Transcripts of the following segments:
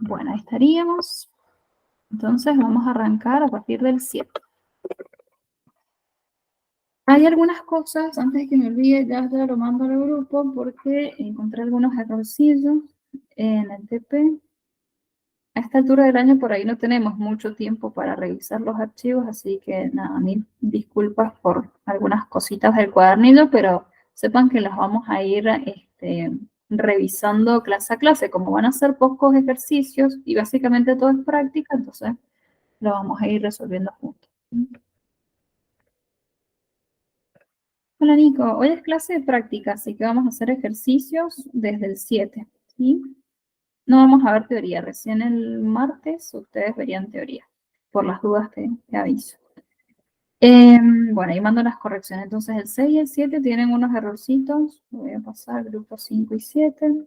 Bueno, ahí estaríamos. Entonces vamos a arrancar a partir del 7. Hay algunas cosas, antes de que me olvide, ya lo mando al grupo porque encontré algunos errorcillos en el TP. A esta altura del año por ahí no tenemos mucho tiempo para revisar los archivos, así que nada, mil disculpas por algunas cositas del cuadernillo, pero sepan que las vamos a ir revisando clase a clase. Como van a ser pocos ejercicios y básicamente todo es práctica, entonces lo vamos a ir resolviendo juntos. Hola Nico, hoy es clase de práctica, así que vamos a hacer ejercicios desde el 7, ¿sí? No vamos a ver teoría, recién el martes ustedes verían teoría. Por las dudas te aviso. Bueno, ahí mando las correcciones. Entonces el 6 y el 7 tienen unos errorcitos. Voy a pasar grupos 5 y 7.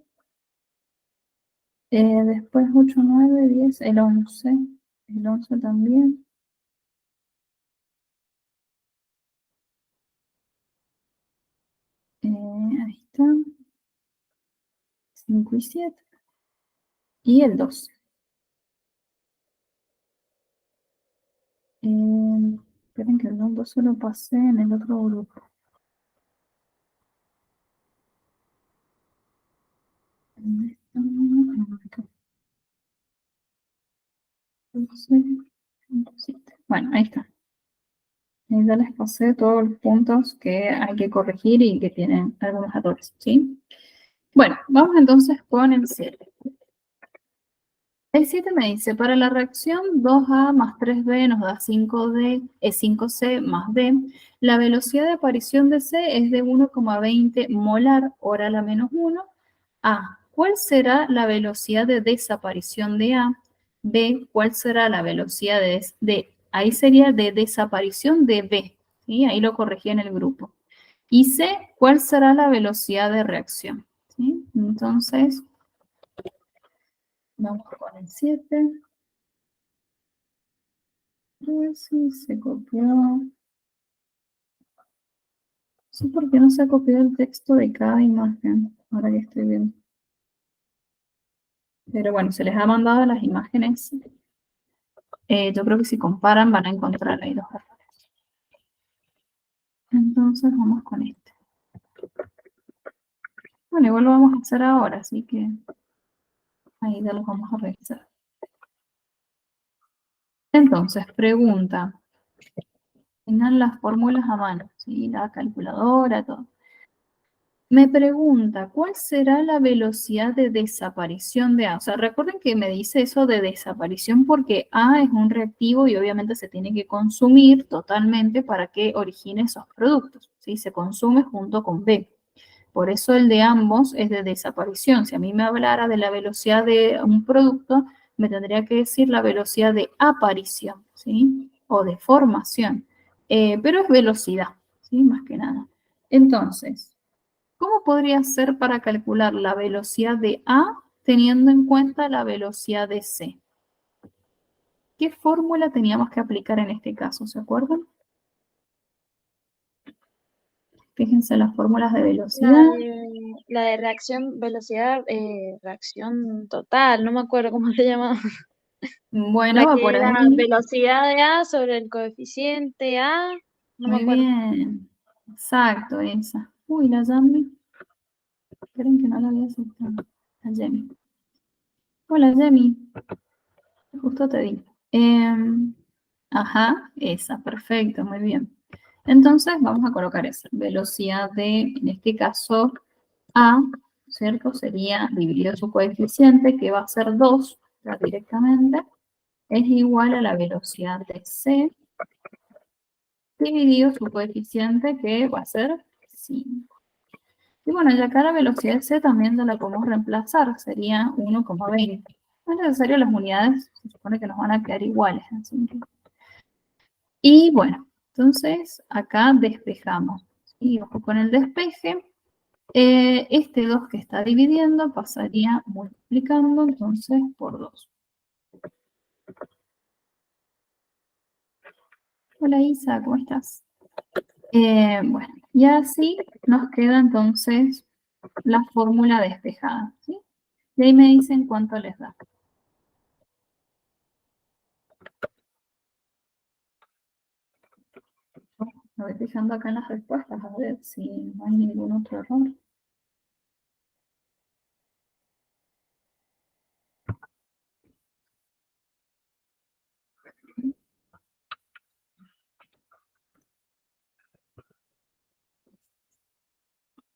Después 8, 9, 10, el 11. El 11 también. Ahí está. 5 y 7. Y el 12. Esperen que el 12 lo pasé en el otro grupo. ¿Dónde está? 12, 7. Bueno, ahí está. Ahí ya les pasé todos los puntos que hay que corregir y que tienen algunos errores, ¿sí? Bueno, vamos entonces con el 7. El 7 me dice, para la reacción 2A más 3B nos da 5D, es 5C más D. La velocidad de aparición de C es de 1,20 molar hora a la menos 1. A, ¿cuál será la velocidad de desaparición de A? B, ¿cuál será la velocidad ahí sería de desaparición de B? ¿Sí? Ahí lo corregí en el grupo. Y C, ¿cuál será la velocidad de reacción? ¿Sí? Entonces, vamos con el 7. A ver si se copió. No sé por qué no se ha copiado el texto de cada imagen. Ahora que estoy viendo. Pero bueno, se les ha mandado las imágenes. Yo creo que si comparan van a encontrar ahí los errores. Entonces vamos con este. Bueno, igual lo vamos a hacer ahora, así que ahí ya los vamos a revisar. Entonces, pregunta. Tengan las fórmulas a mano, ¿sí? La calculadora, todo. Me pregunta, ¿cuál será la velocidad de desaparición de A? O sea, recuerden que me dice eso de desaparición porque A es un reactivo y obviamente se tiene que consumir totalmente para que origine esos productos, ¿sí? Se consume junto con B. Por eso el de ambos es de desaparición. Si a mí me hablara de la velocidad de un producto, me tendría que decir la velocidad de aparición, ¿sí? O de formación. Pero es velocidad, ¿sí? Más que nada. Entonces, ¿cómo podría ser para calcular la velocidad de A teniendo en cuenta la velocidad de C? ¿Qué fórmula teníamos que aplicar en este caso? ¿Se acuerdan? Fíjense las fórmulas de velocidad. La de reacción, velocidad, reacción total, no me acuerdo cómo se llama. Bueno, La va que por era ahí. velocidad de A sobre el coeficiente A, no me Muy acuerdo. bien. Exacto, esa. Uy, la Yami. Esperen que no la había aceptado. La Yemi. Hola, Yemi. Justo te vi. Ajá, esa, perfecto, muy bien. Entonces vamos a colocar esa. Velocidad de, en este caso, A, ¿cierto? Sería dividido su coeficiente, que va a ser 2, ya directamente, es igual a la velocidad de C, dividido su coeficiente, que va a ser 5. Y bueno, ya acá la velocidad de C también ya la podemos reemplazar, sería 1,20. No es necesario, las unidades se supone que nos van a quedar iguales. Así que... Y bueno, entonces acá despejamos. Y ojo con el despeje. Este 2 que está dividiendo pasaría multiplicando entonces por 2. Hola Isa, ¿cómo estás? Bueno, y así nos queda entonces la fórmula despejada, ¿sí? Y ahí me dicen cuánto les da. Me voy fijando acá en las respuestas, a ver si no hay ningún otro error.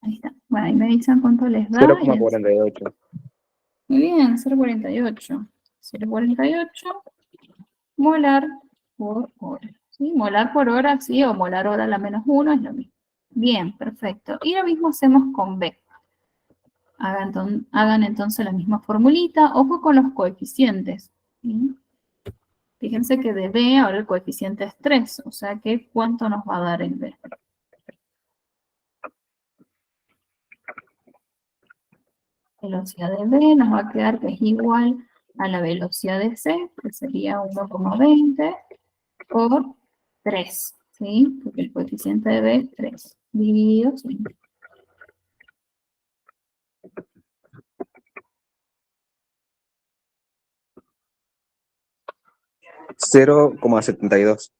Ahí está. Bueno, ahí me dicen cuánto les da. 0,48. Muy bien, 0,48. 0,48 molar por hora. ¿Sí? Molar por hora, sí, o molar hora a la -1 es lo mismo. Bien, perfecto. Y lo mismo hacemos con B. Hagan entonces la misma formulita. Ojo con los coeficientes. ¿Sí? Fíjense que de B ahora el coeficiente es 3. O sea que ¿cuánto nos va a dar el B? Velocidad de B nos va a quedar que es igual a la velocidad de C, que sería 1,20 por 3, ¿sí? Porque el coeficiente de B es 3, dividido 5. $0,72.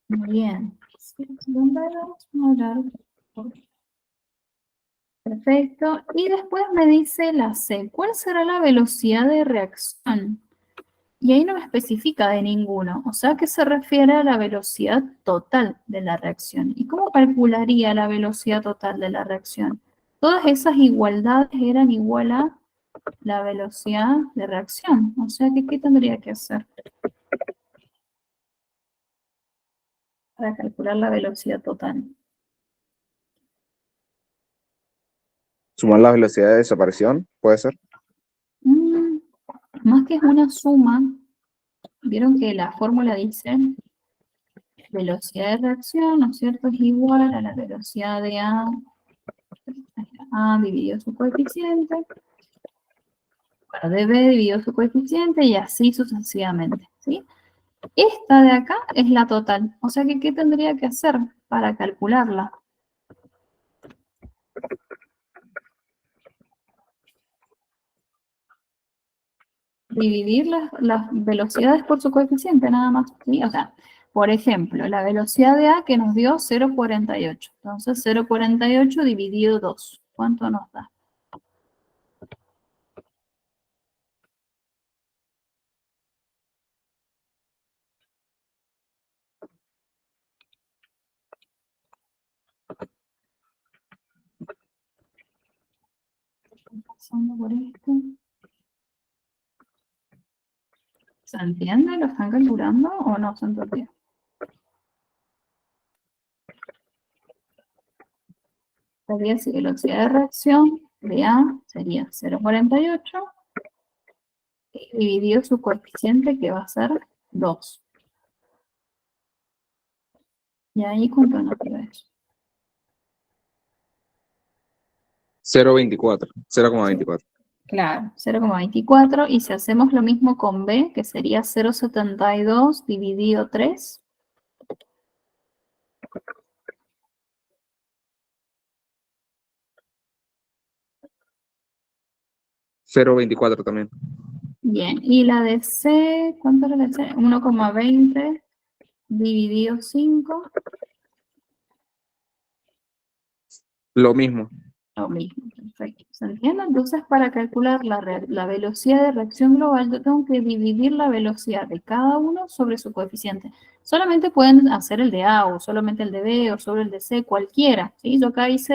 Muy bien. 0,72 molar por. Perfecto. Y después me dice la C. ¿Cuál será la velocidad de reacción? Y ahí no me especifica de ninguno. O sea que se refiere a la velocidad total de la reacción. ¿Y cómo calcularía la velocidad total de la reacción? Todas esas igualdades eran igual a la velocidad de reacción. O sea que, ¿qué tendría que hacer para calcular la velocidad total? Sumar la velocidad de desaparición, ¿puede ser? Más que es una suma, vieron que la fórmula dice velocidad de reacción, ¿no es cierto? Es igual a la velocidad de A dividido su coeficiente. Bueno, de B dividido su coeficiente y así sucesivamente, ¿sí? Esta de acá es la total. O sea que, ¿qué tendría que hacer para calcularla? Dividir las velocidades por su coeficiente, nada más, ¿sí? O sea, por ejemplo, la velocidad de A que nos dio 0,48. Entonces, 0,48 dividido 2. ¿Cuánto nos da? Estoy pasando por esto. ¿Se entiende? ¿Lo están calculando o no se entendió? Sería si velocidad de reacción de A sería 0,48 dividido su coeficiente que va a ser 2. Y ahí cuánto nos queda eso. 0,24. Claro, 0,24. Y si hacemos lo mismo con B, que sería 0,72 dividido 3. $0,24 también. Bien, y la de C, ¿cuánto era la de C? 1,20 dividido 5. Lo mismo. Lo mismo, perfecto. ¿Se entiende? Entonces, para calcular la velocidad de reacción global, yo tengo que dividir la velocidad de cada uno sobre su coeficiente. Solamente pueden hacer el de A, o solamente el de B, o solo el de C, cualquiera. ¿Sí? Yo acá les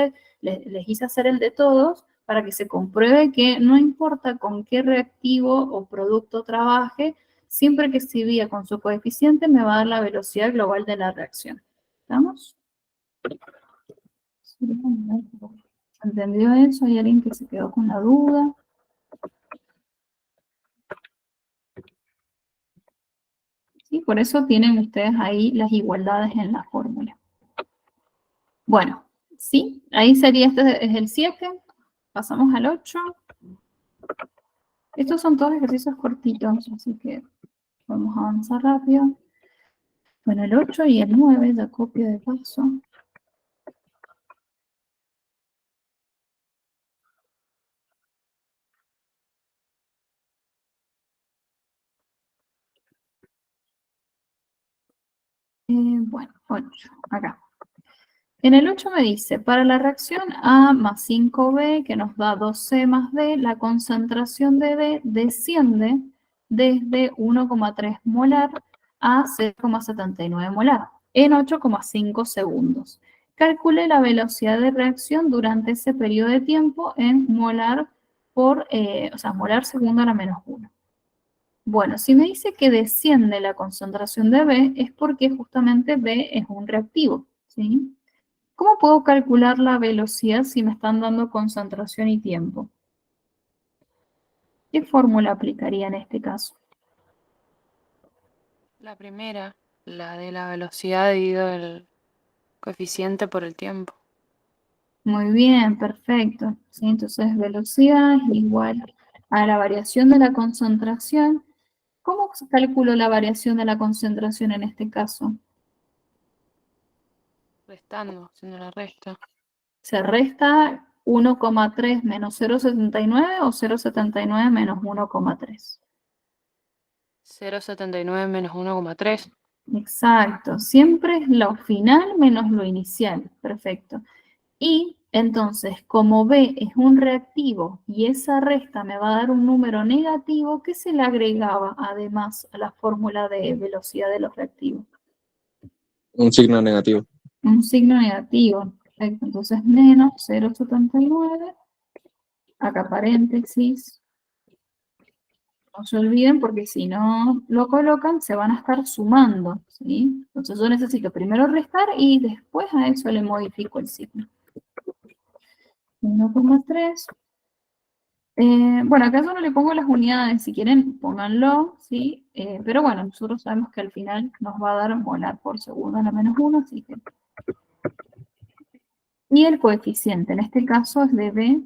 hice hacer el de todos para que se compruebe que no importa con qué reactivo o producto trabaje, siempre que se divida con su coeficiente, me va a dar la velocidad global de la reacción. ¿Estamos? Sí, ¿entendió eso? ¿Hay alguien que se quedó con la duda? Sí, por eso tienen ustedes ahí las igualdades en la fórmula. Bueno, sí, ahí sería, este es el 7. Pasamos al 8. Estos son todos ejercicios cortitos, así que vamos a avanzar rápido. Bueno, el 8 y el 9, ya copio de paso. 8, acá. En el 8 me dice, para la reacción A más 5B, que nos da 2C más D, la concentración de D desciende desde 1,3 molar a 0,79 molar en 8,5 segundos. Calcule la velocidad de reacción durante ese periodo de tiempo en molar por, molar segundo a la menos 1. Bueno, si me dice que desciende la concentración de B, es porque justamente B es un reactivo, ¿sí? ¿Cómo puedo calcular la velocidad si me están dando concentración y tiempo? ¿Qué fórmula aplicaría en este caso? La primera, la de la velocidad dividido el coeficiente por el tiempo. Muy bien, perfecto. ¿Sí? Entonces, velocidad es igual a la variación de la concentración. ¿Cómo calculo la variación de la concentración en este caso? Restando, haciendo la resta. ¿Se resta 1,3 menos 0,79 o 0,79 menos 1,3? 0,79 menos 1,3. Exacto, siempre es lo final menos lo inicial, perfecto. Y entonces, como B es un reactivo y esa resta me va a dar un número negativo, ¿qué se le agregaba además a la fórmula de velocidad de los reactivos? Un signo negativo. Un signo negativo, perfecto. Entonces, menos 0,79, acá paréntesis. No se olviden porque si no lo colocan, se van a estar sumando, ¿sí? Entonces yo necesito primero restar y después a eso le modifico el signo. 1,3. Bueno, acá yo no le pongo las unidades, si quieren pónganlo, ¿sí? Pero bueno, nosotros sabemos que al final nos va a dar molar por segundo a la menos 1, así que... Y el coeficiente, en este caso es de B.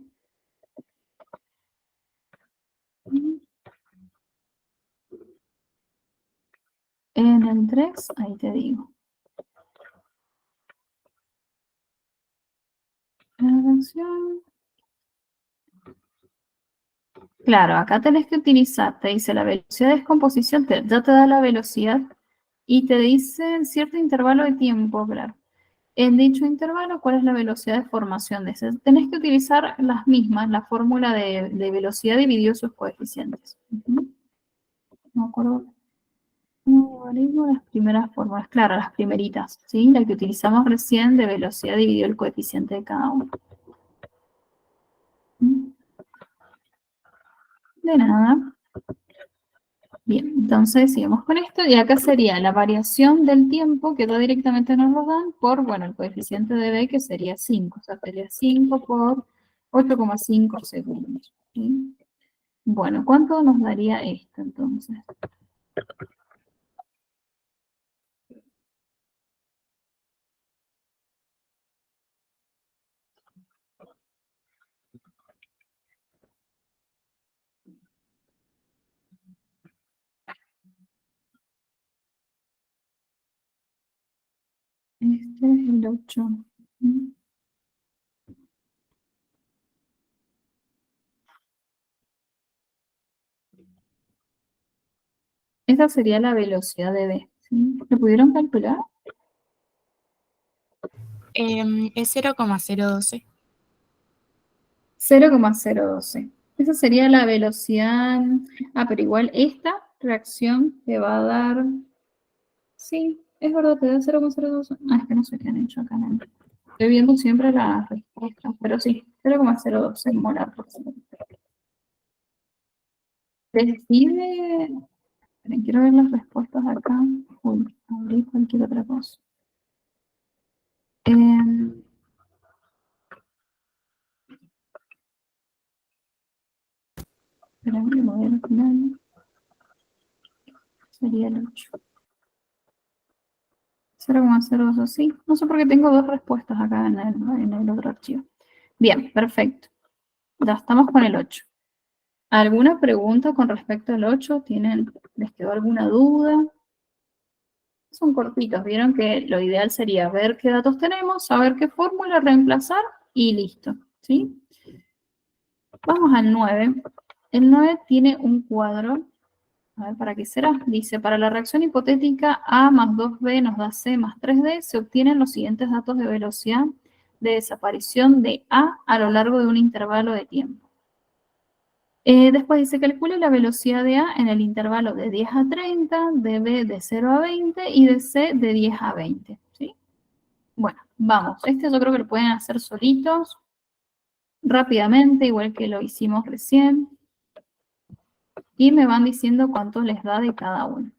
En el 3, ahí te digo. La reacción... Claro, acá tenés que utilizar, te dice la velocidad de descomposición, ya te da la velocidad y te dice cierto intervalo de tiempo, claro. En dicho intervalo, ¿cuál es la velocidad de formación de ese? Tenés que utilizar las mismas, la fórmula de velocidad dividido sus coeficientes. No me acuerdo. No, digo las primeras fórmulas, claro, las primeritas, ¿sí? La que utilizamos recién de velocidad dividido el coeficiente de cada uno. De nada. Bien, entonces sigamos con esto y acá sería la variación del tiempo que ya directamente nos lo dan por, bueno, el coeficiente de B que sería 5, o sea, sería 5 por 8,5 segundos. ¿Sí? Bueno, ¿cuánto nos daría esto entonces? Este es el 8. Esta sería la velocidad de B. ¿Sí? ¿Lo pudieron calcular? Es 0,012. 0,012. Esa sería la velocidad. Ah, pero igual esta reacción te va a dar. Sí, es verdad, te da 0,012. Ah, es que no sé qué han hecho acá. ¿No? Estoy viendo siempre las respuestas, pero sí, 0,012 molar por segundo. Decide. Esperen, quiero ver las respuestas acá. Uy, abrí cualquier otra cosa. Esperen, que me voy al final. Sería el 8. 0,02, sí. No sé por qué tengo dos respuestas acá en el otro archivo. Bien, perfecto. Ya estamos con el 8. ¿Alguna pregunta con respecto al 8? ¿Les quedó alguna duda? Son cortitos, vieron que lo ideal sería ver qué datos tenemos, saber qué fórmula reemplazar y listo, ¿sí? Vamos al 9. El 9 tiene un cuadro A ver, ¿para qué será? Dice, para la reacción hipotética A más 2B nos da C más 3D, se obtienen los siguientes datos de velocidad de desaparición de A lo largo de un intervalo de tiempo. Después dice, calcule la velocidad de A en el intervalo de 10 a 30, de B de 0 a 20 y de C de 10 a 20. ¿Sí? Bueno, vamos. Este yo creo que lo pueden hacer solitos, rápidamente, igual que lo hicimos recién. Y me van diciendo cuánto les da de cada uno.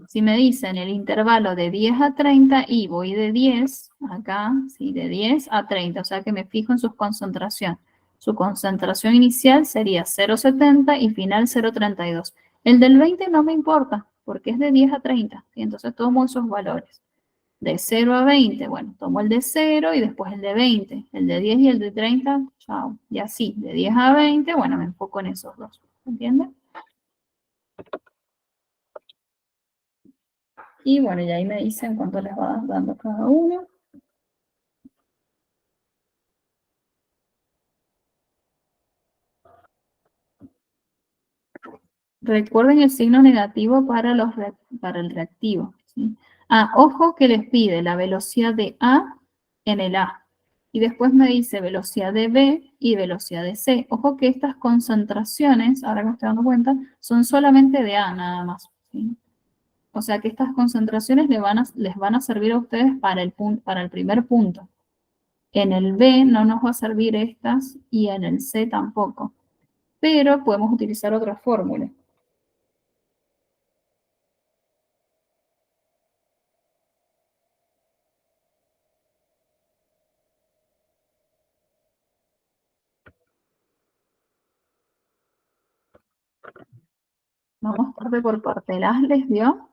Si me dicen el intervalo de 10 a 30 y voy de 10, acá, sí, de 10 a 30, o sea que me fijo en sus concentraciones. Su concentración inicial sería 0,70 y final 0,32. El del 20 no me importa, porque es de 10 a 30, y entonces tomo esos valores. De 0 a 20, bueno, tomo el de 0 y después el de 20. El de 10 y el de 30, chao. Y así, de 10 a 20, bueno, me enfoco en esos dos. ¿Entienden? Y bueno, y ahí me dicen cuánto les va dando cada uno. Recuerden el signo negativo para el reactivo. ¿Sí? Ojo que les pide la velocidad de A en el A. Y después me dice velocidad de B y velocidad de C. Ojo que estas concentraciones, ahora que me estoy dando cuenta, son solamente de A nada más. ¿Sí? O sea que estas concentraciones les van a servir a ustedes para el primer punto. En el B no nos va a servir estas y en el C tampoco. Pero podemos utilizar otra fórmula. Vamos parte por parte. ¿Las les dio?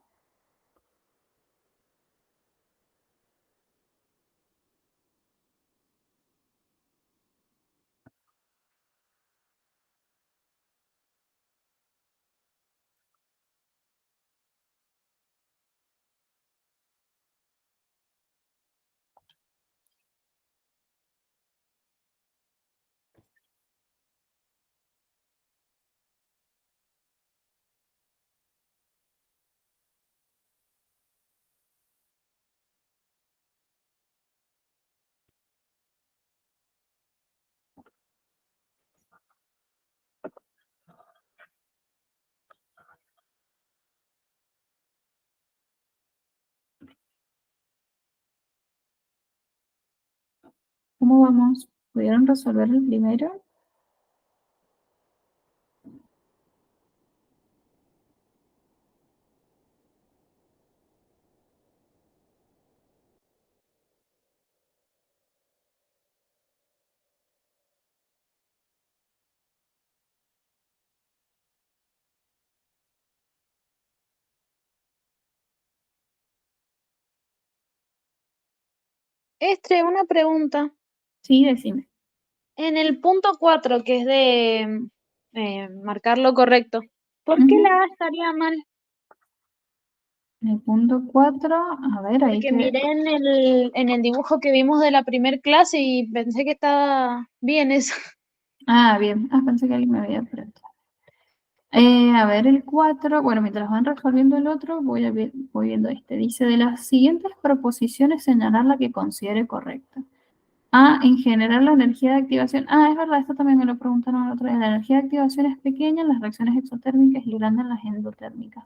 ¿Cómo vamos? ¿Pudieron resolver el primero? Una pregunta. Sí, decime. En el punto 4, que es de marcar lo correcto, ¿por qué la A estaría mal? En el punto 4, a ver, ahí Porque que... miré en el dibujo que vimos de la primer clase y pensé que estaba bien eso. Bien. Pensé que alguien me había preguntado. A ver, el 4. Bueno, mientras van resolviendo el otro, voy viendo este. Dice, de las siguientes proposiciones, señalar la que considere correcta. En general la energía de activación. Es verdad, esto también me lo preguntaron la otra vez. La energía de activación es pequeña en las reacciones exotérmicas y grande en las endotérmicas.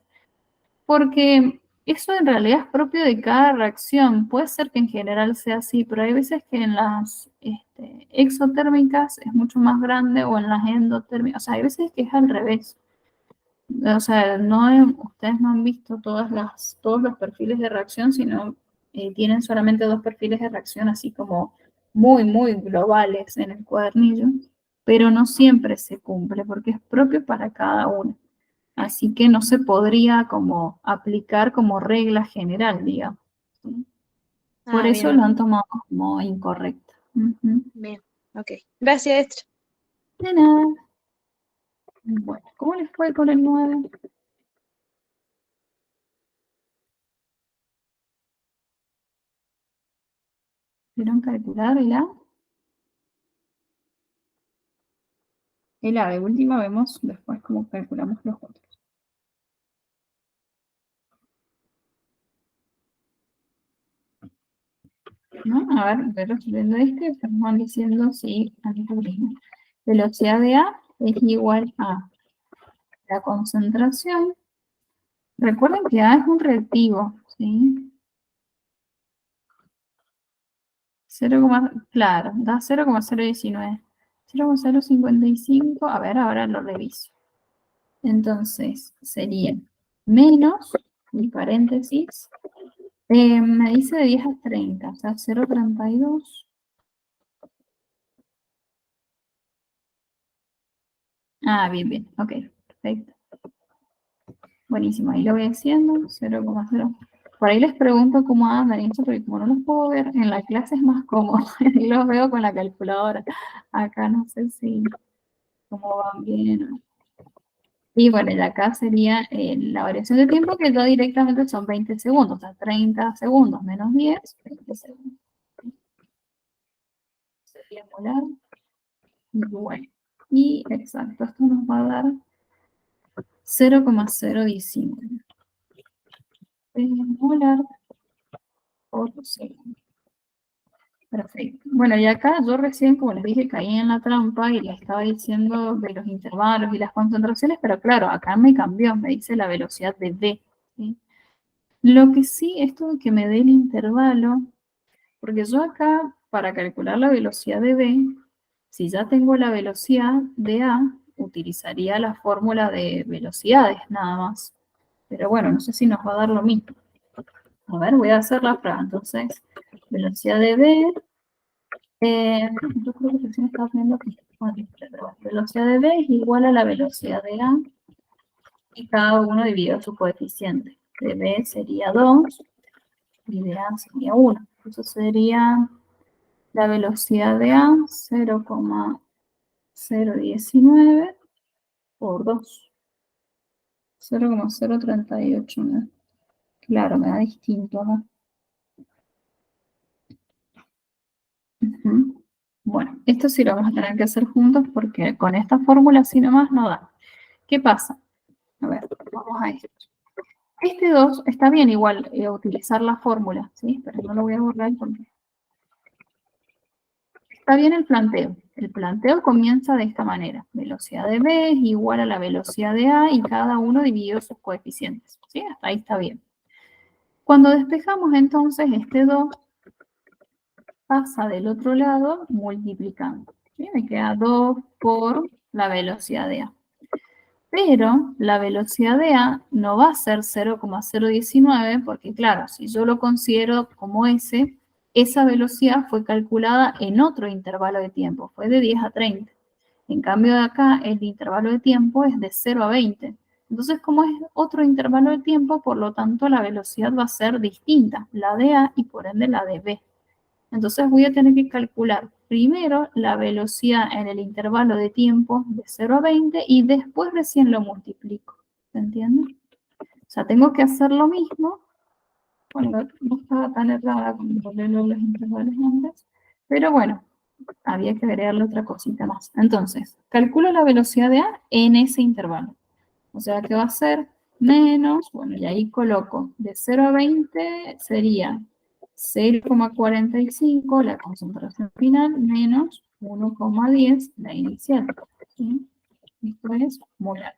Porque eso en realidad es propio de cada reacción. Puede ser que en general sea así, pero hay veces que en las exotérmicas es mucho más grande o en las endotérmicas. O sea, hay veces que es al revés. O sea, ustedes no han visto todos los perfiles de reacción, sino tienen solamente dos perfiles de reacción así como muy, muy globales en el cuadernillo, pero no siempre se cumple porque es propio para cada uno. Así que no se podría como aplicar como regla general, digamos. ¿Sí? Por eso Bien, lo han tomado como incorrecto. Ujú. bien. Ok. Gracias, Estre. De nada. Bueno, ¿cómo les fue con el 9? ¿Pudieron calcular el A? El A de última vemos después cómo calculamos los otros. ¿No? A ver, resolviendo este, estamos diciendo sí, algoritmo. Velocidad de A es igual a la concentración. Recuerden que A es un reactivo, ¿sí? 0, claro, da 0,019. 0,055, a ver, ahora lo reviso. Entonces, sería menos, mi paréntesis, me dice de 10 a 30, o sea, 0,32. Ah, bien, bien, ok, perfecto. Buenísimo, ahí lo voy haciendo, 0,0. Por ahí les pregunto cómo andan y eso, porque como no los puedo ver, en la clase es más cómodo, y los veo con la calculadora. Acá no sé si cómo van bien o no. Y bueno, y acá sería la variación de tiempo que ya directamente son 20 segundos, o sea, 30 segundos menos 10, 20 segundos. Sería molar. Y bueno, y exacto, esto nos va a dar 0,019 molar por segundo. Perfecto. Bueno, y acá yo recién, como les dije, caí en la trampa y les estaba diciendo de los intervalos y las concentraciones, pero claro, acá me cambió, me dice la velocidad de V, ¿sí? Lo que sí, esto de que me dé el intervalo, porque yo acá, para calcular la velocidad de V, si ya tengo la velocidad de A, utilizaría la fórmula de velocidades nada más. Pero bueno, no sé si nos va a dar lo mismo. A ver, voy a hacer la prueba. Entonces, velocidad de V, yo creo que recién estaba viendo que velocidad de V es igual a la velocidad de A y cada uno dividido su coeficiente. De B sería 2 y de A sería 1. Eso sería la velocidad de A 0,019 por 2. 0,038. Claro, me da distinto, ¿no? Ujú. Bueno, esto sí lo vamos a tener que hacer juntos porque con esta fórmula así nomás no da. ¿Qué pasa? A ver, vamos a esto. Este 2 está bien igual utilizar la fórmula, ¿sí? Pero no lo voy a borrar porque está bien el planteo. El planteo comienza de esta manera. Velocidad de B es igual a la velocidad de A y cada uno dividido sus coeficientes, ¿sí? Hasta ahí está bien. Cuando despejamos entonces este 2 pasa del otro lado multiplicando. ¿Sí? Me queda 2 por la velocidad de A. Pero la velocidad de A no va a ser 0,019 porque claro, si yo lo considero como S, esa velocidad fue calculada en otro intervalo de tiempo, fue de 10 a 30. En cambio de acá, el intervalo de tiempo es de 0 a 20. Entonces, como es otro intervalo de tiempo, por lo tanto, la velocidad va a ser distinta, la de A y por ende la de B. Entonces voy a tener que calcular primero la velocidad en el intervalo de tiempo de 0 a 20 y después recién lo multiplico. ¿Se entiende? O sea, tengo que hacer lo mismo. Bueno, no estaba tan errada como ponerlo los intervalos antes, pero bueno, había que agregarle otra cosita más. Entonces, calculo la velocidad de A en ese intervalo. O sea que va a ser menos, bueno, y ahí coloco de 0 a 20 sería 0,45 la concentración final menos 1,10 la inicial. ¿Sí? Esto es molar.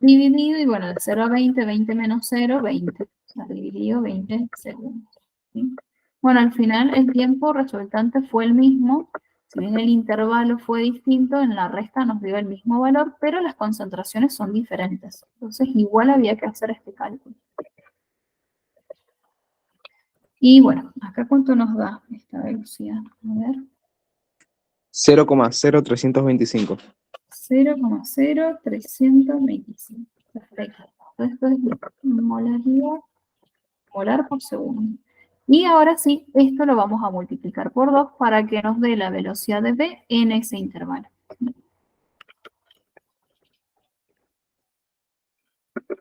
Dividido, y bueno, de 0 a 20, 20 menos 0, 20. O sea, dividido 20 segundos. ¿Sí? Bueno, al final el tiempo resultante fue el mismo. Si bien el intervalo fue distinto, en la resta nos dio el mismo valor, pero las concentraciones son diferentes. Entonces, igual había que hacer este cálculo. Y bueno, acá cuánto nos da esta velocidad. A ver. 0,0325. 0,0325. Perfecto. Esto es molaridad, molar por segundo. Y ahora sí, esto lo vamos a multiplicar por 2 para que nos dé la velocidad de V en ese intervalo.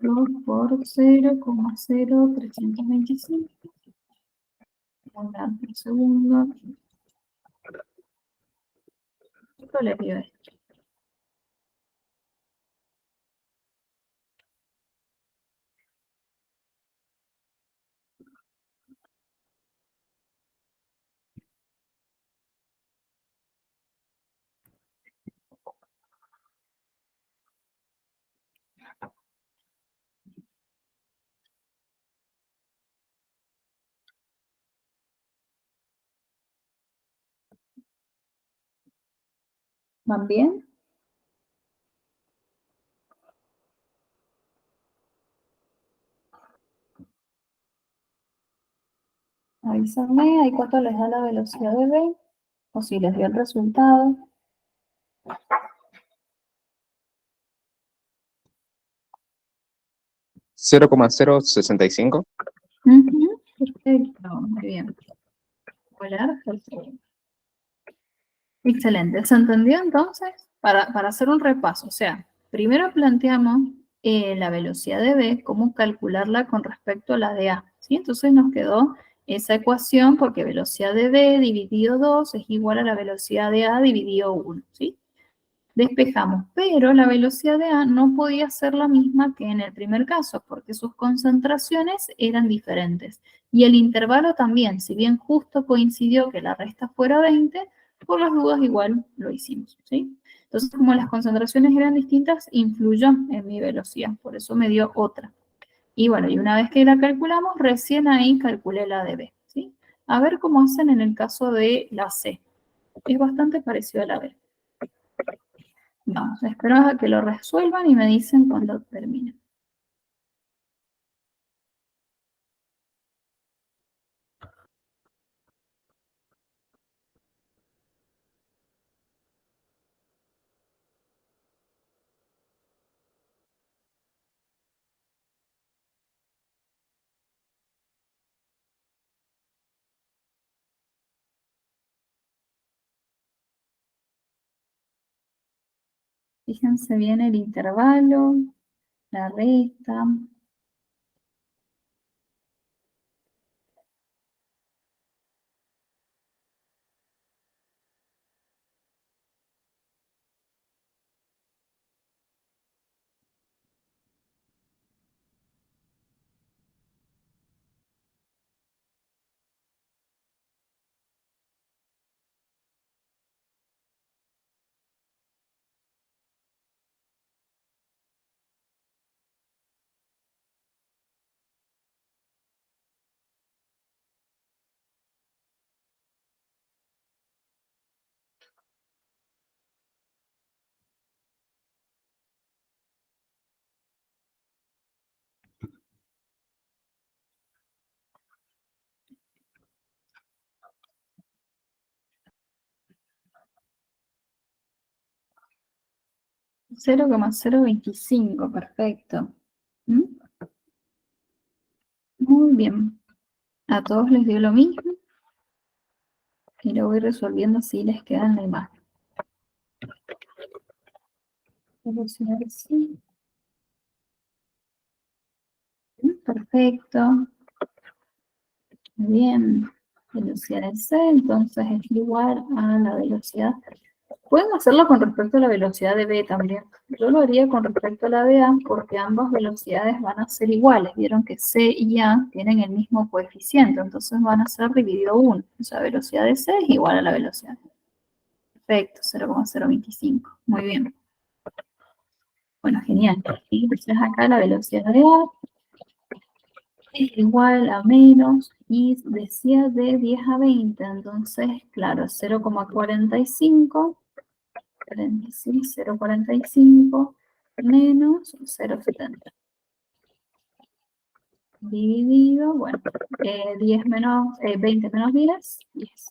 2 por 0,0325. Molar por segundo. Esto le pido esto. ¿Van bien? Avísame ahí cuánto les da la velocidad de V, o si les dio el resultado. Cero coma cero sesenta y cinco. Ujú, perfecto, muy bien. Volar, perfecto. Excelente, ¿se entendió entonces? Para hacer un repaso, o sea, primero planteamos la velocidad de B, cómo calcularla con respecto a la de A, ¿sí? Entonces nos quedó esa ecuación porque velocidad de B dividido 2 es igual a la velocidad de A dividido 1, ¿sí? Despejamos, pero la velocidad de A no podía ser la misma que en el primer caso, porque sus concentraciones eran diferentes. Y el intervalo también, si bien justo coincidió que la resta fuera 20, por las dudas igual lo hicimos, ¿sí? Entonces, como las concentraciones eran distintas, influyó en mi velocidad, por eso me dio otra. Y bueno, y una vez que la calculamos, recién ahí calculé la de B, ¿sí? A ver cómo hacen en el caso de la C. Es bastante parecido a la B. Vamos, espero a que lo resuelvan y me dicen cuando termine. Fíjense bien el intervalo, la resta. Cero coma cero veinticinco, perfecto. ¿Mm? Muy bien. A todos les dio lo mismo y lo voy resolviendo si les queda en la imagen. Velocidad de C. Perfecto. Muy bien. Velocidad de C, entonces es igual a la velocidad. Pueden hacerlo con respecto a la velocidad de B también. Yo lo haría con respecto a la de A porque ambas velocidades van a ser iguales. Vieron que C y A tienen el mismo coeficiente, entonces van a ser dividido 1. O sea, velocidad de C es igual a la velocidad. Perfecto, 0,025. Muy bien. Bueno, genial. Entonces acá la velocidad de A es igual a menos, y decía de 10 a 20, entonces, claro, 0,45. 0,45 menos 0,70. Dividido, bueno, 10 menos, 20 menos 10, 10.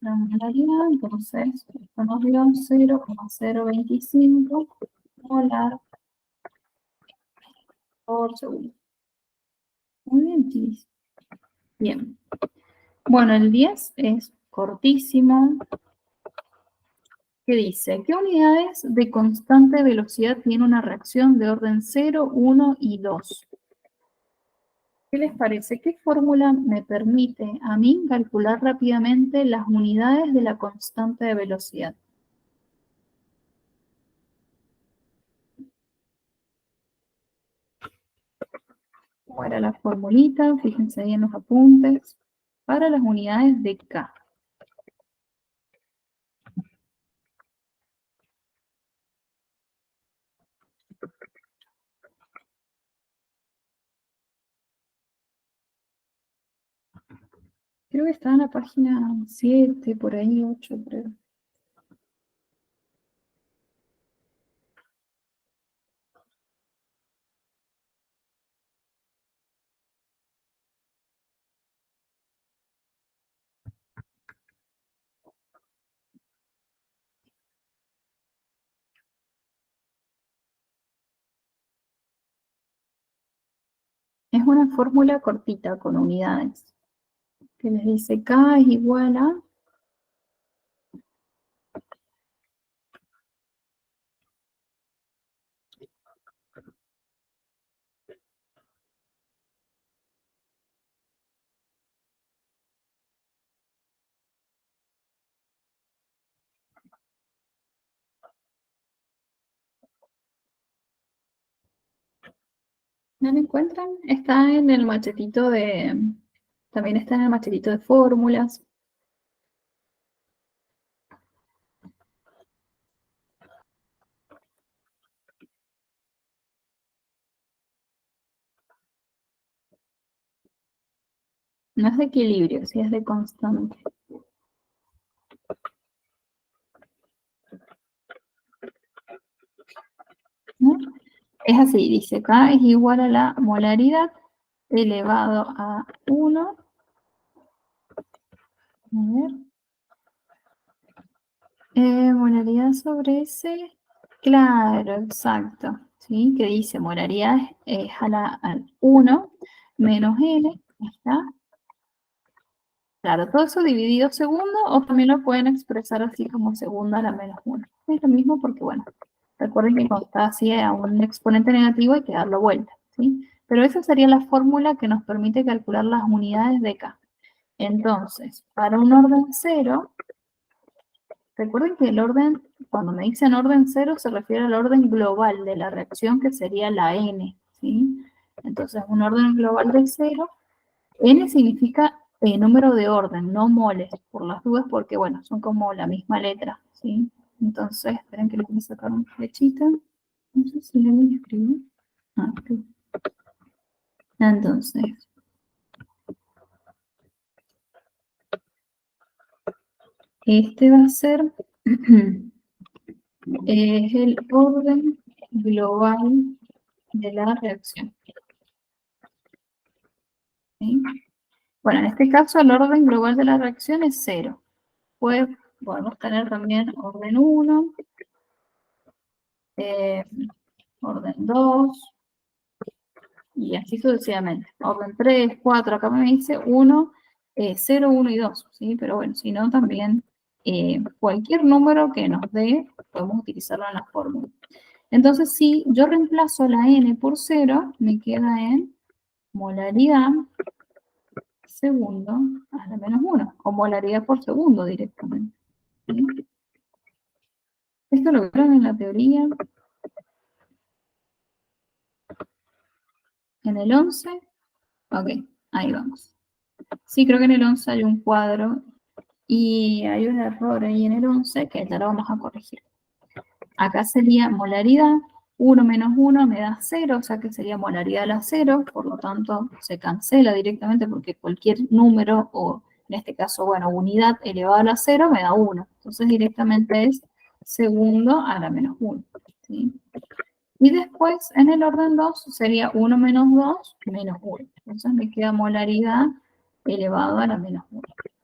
La modalidad, entonces, esto nos dio 0,025 molar por segundo. Muy bien, chicos. Bien. Bueno, el 10 es cortísimo. ¿Qué dice? ¿Qué unidades de constante velocidad tiene una reacción de orden 0, 1 y 2? ¿Qué les parece? ¿Qué fórmula me permite a mí calcular rápidamente las unidades de la constante de velocidad? ¿Cómo era la formulita? Fíjense ahí en los apuntes. Para las unidades de K. Creo que está en la página 7, por ahí 8, creo. Es una fórmula cortita con unidades, que les dice K es igual a... ¿No lo encuentran? Está en el machetito de... También está en el machetito de fórmulas. No es de equilibrio, sí es de constante. ¿No? Es así, dice K es igual a la molaridad elevado a 1. A ver. Molaridad sobre S. Claro, exacto. ¿Sí? Que dice molaridad es al 1 menos L. ¿Está? Claro, todo eso dividido segundo, o también lo pueden expresar así como segundo a la menos 1. Es lo mismo porque, bueno, recuerden que cuando está así a un exponente negativo hay que darlo vuelta, ¿sí? Pero esa sería la fórmula que nos permite calcular las unidades de K. Entonces, para un orden 0, recuerden que el orden, cuando me dicen orden 0, se refiere al orden global de la reacción, que sería la N, ¿sí? Entonces, un orden global de 0, N significa número de orden, no moles, por las dudas, porque, bueno, son como la misma letra, ¿sí? Entonces, esperen que les voy a sacar una flechita. No sé si le voy a escribir. Ah, ok. Entonces, este va a ser es el orden global de la reacción. ¿Sí? Bueno, en este caso el orden global de la reacción es 0. Podemos tener también orden 1, orden 2, y así sucesivamente. Orden 3, 4, acá me dice 1, 0, 1 y 2, ¿sí? Pero bueno, si no también cualquier número que nos dé, podemos utilizarlo en la fórmula. Entonces, si yo reemplazo la n por 0, me queda en molaridad segundo a la menos 1, o molaridad por segundo directamente. ¿Sí? Esto lo vieron en la teoría. En el 11, ok, ahí vamos. Sí, creo que en el 11 hay un cuadro y hay un error ahí en el 11 que ya lo vamos a corregir. Acá sería molaridad, 1 menos 1 me da 0, o sea que sería molaridad a la 0, por lo tanto se cancela directamente porque cualquier número, o en este caso, bueno, unidad elevada a la 0 me da 1. Entonces directamente es segundo a la menos 1. ¿Sí? Y después en el orden 2 sería 1 menos 2 menos 1. Entonces me queda molaridad elevado a la menos 1.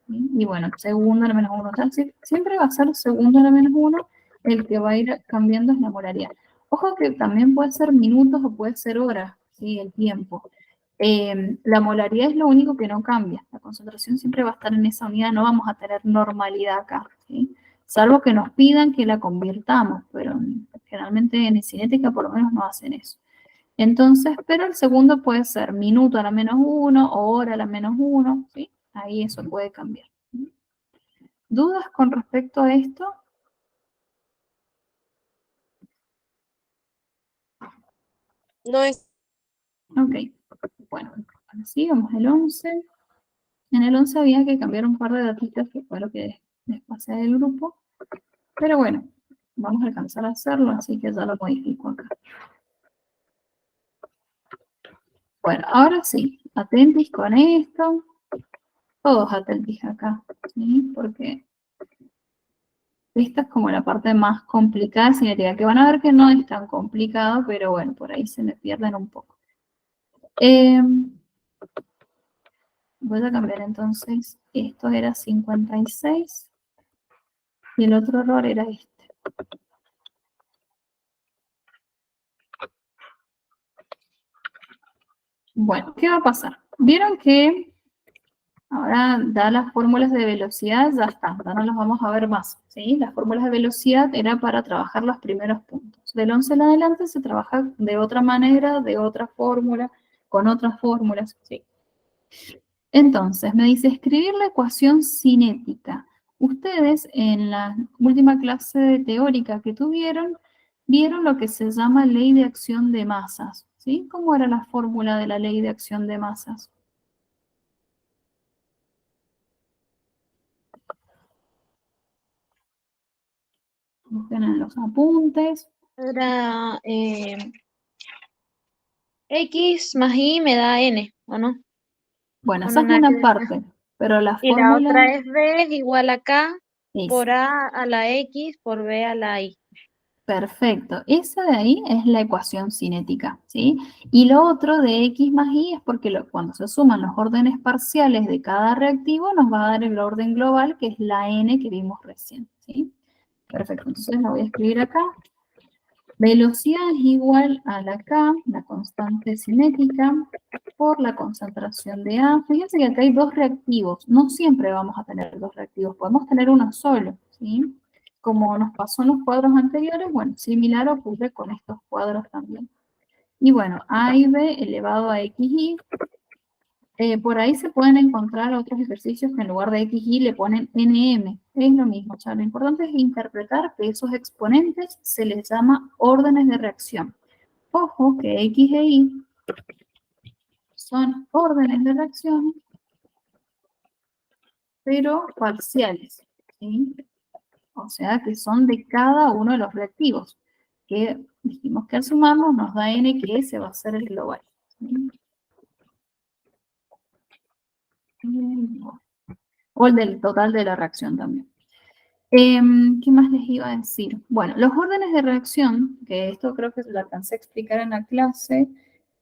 ¿Sí? Y bueno, segundo a la menos 1. O sea, siempre va a ser segundo a la menos 1. El que va a ir cambiando es la molaridad. Ojo que también puede ser minutos o puede ser horas, ¿sí? El tiempo. La molaridad es lo único que no cambia. La concentración siempre va a estar en esa unidad. No vamos a tener normalidad acá, ¿sí? Salvo que nos pidan que la convirtamos, pero generalmente en cinética por lo menos no hacen eso. Entonces, pero el segundo puede ser minuto a la menos 1 o hora a la menos 1, ¿sí? Ahí eso puede cambiar. ¿Dudas con respecto a esto? No es. Ok, bueno, ahora sí, vamos al 11. En el 11 había que cambiar un par de datitas, que fue lo que les pasé del grupo. Pero bueno, vamos a alcanzar a hacerlo, así que ya lo modifico acá. Bueno, ahora sí, atentis con esto. Todos atentis acá, ¿sí? Porque esta es como la parte más complicada, significa que van a ver que no es tan complicado, pero bueno, por ahí se me pierden un poco. Voy a cambiar entonces, esto era 56 y el otro error era este. Bueno, ¿qué va a pasar? Vieron que ahora da las fórmulas de velocidad, ya está, ya no las vamos a ver más, ¿sí? Las fórmulas de velocidad era para trabajar los primeros puntos. Del 11 en adelante se trabaja de otra manera, de otra fórmula, con otras fórmulas, ¿sí? Entonces, me dice escribir la ecuación cinética. Ustedes en la última clase teórica que tuvieron, vieron lo que se llama ley de acción de masas, ¿sí? ¿Cómo era la fórmula de la ley de acción de masas? Busquen en los apuntes. Era X más Y me da N, ¿o no? Bueno, ¿O esa no es nada que una ver? parte, pero la Y la fórmula otra es B es igual a K es por A a la X por B a la Y. perfecto. Esa de ahí es la ecuación cinética, ¿sí? Y lo otro de X más Y es porque cuando se suman los órdenes parciales de cada reactivo nos va a dar el orden global, que es la N que vimos recién, ¿sí? Perfecto, entonces la voy a escribir acá. Velocidad es igual a la K, la constante cinética, por la concentración de A. Fíjense que acá hay dos reactivos. No siempre vamos a tener dos reactivos, podemos tener uno solo, ¿sí? Como nos pasó en los cuadros anteriores, bueno, similar ocurre con estos cuadros también. Y bueno, A y B elevado a XY. Por ahí se pueden encontrar otros ejercicios que en lugar de XY le ponen NM. Es lo mismo, o sea, lo importante es interpretar que esos exponentes se les llama órdenes de reacción. Ojo que X e Y son órdenes de reacción, pero parciales, ¿sí? O sea, que son de cada uno de los reactivos, que dijimos que al sumarlos nos da N, que ese va a ser el global, ¿sí? O el del total de la reacción también. ¿Qué más les iba a decir? Bueno, los órdenes de reacción, que esto creo que lo alcancé a explicar en la clase,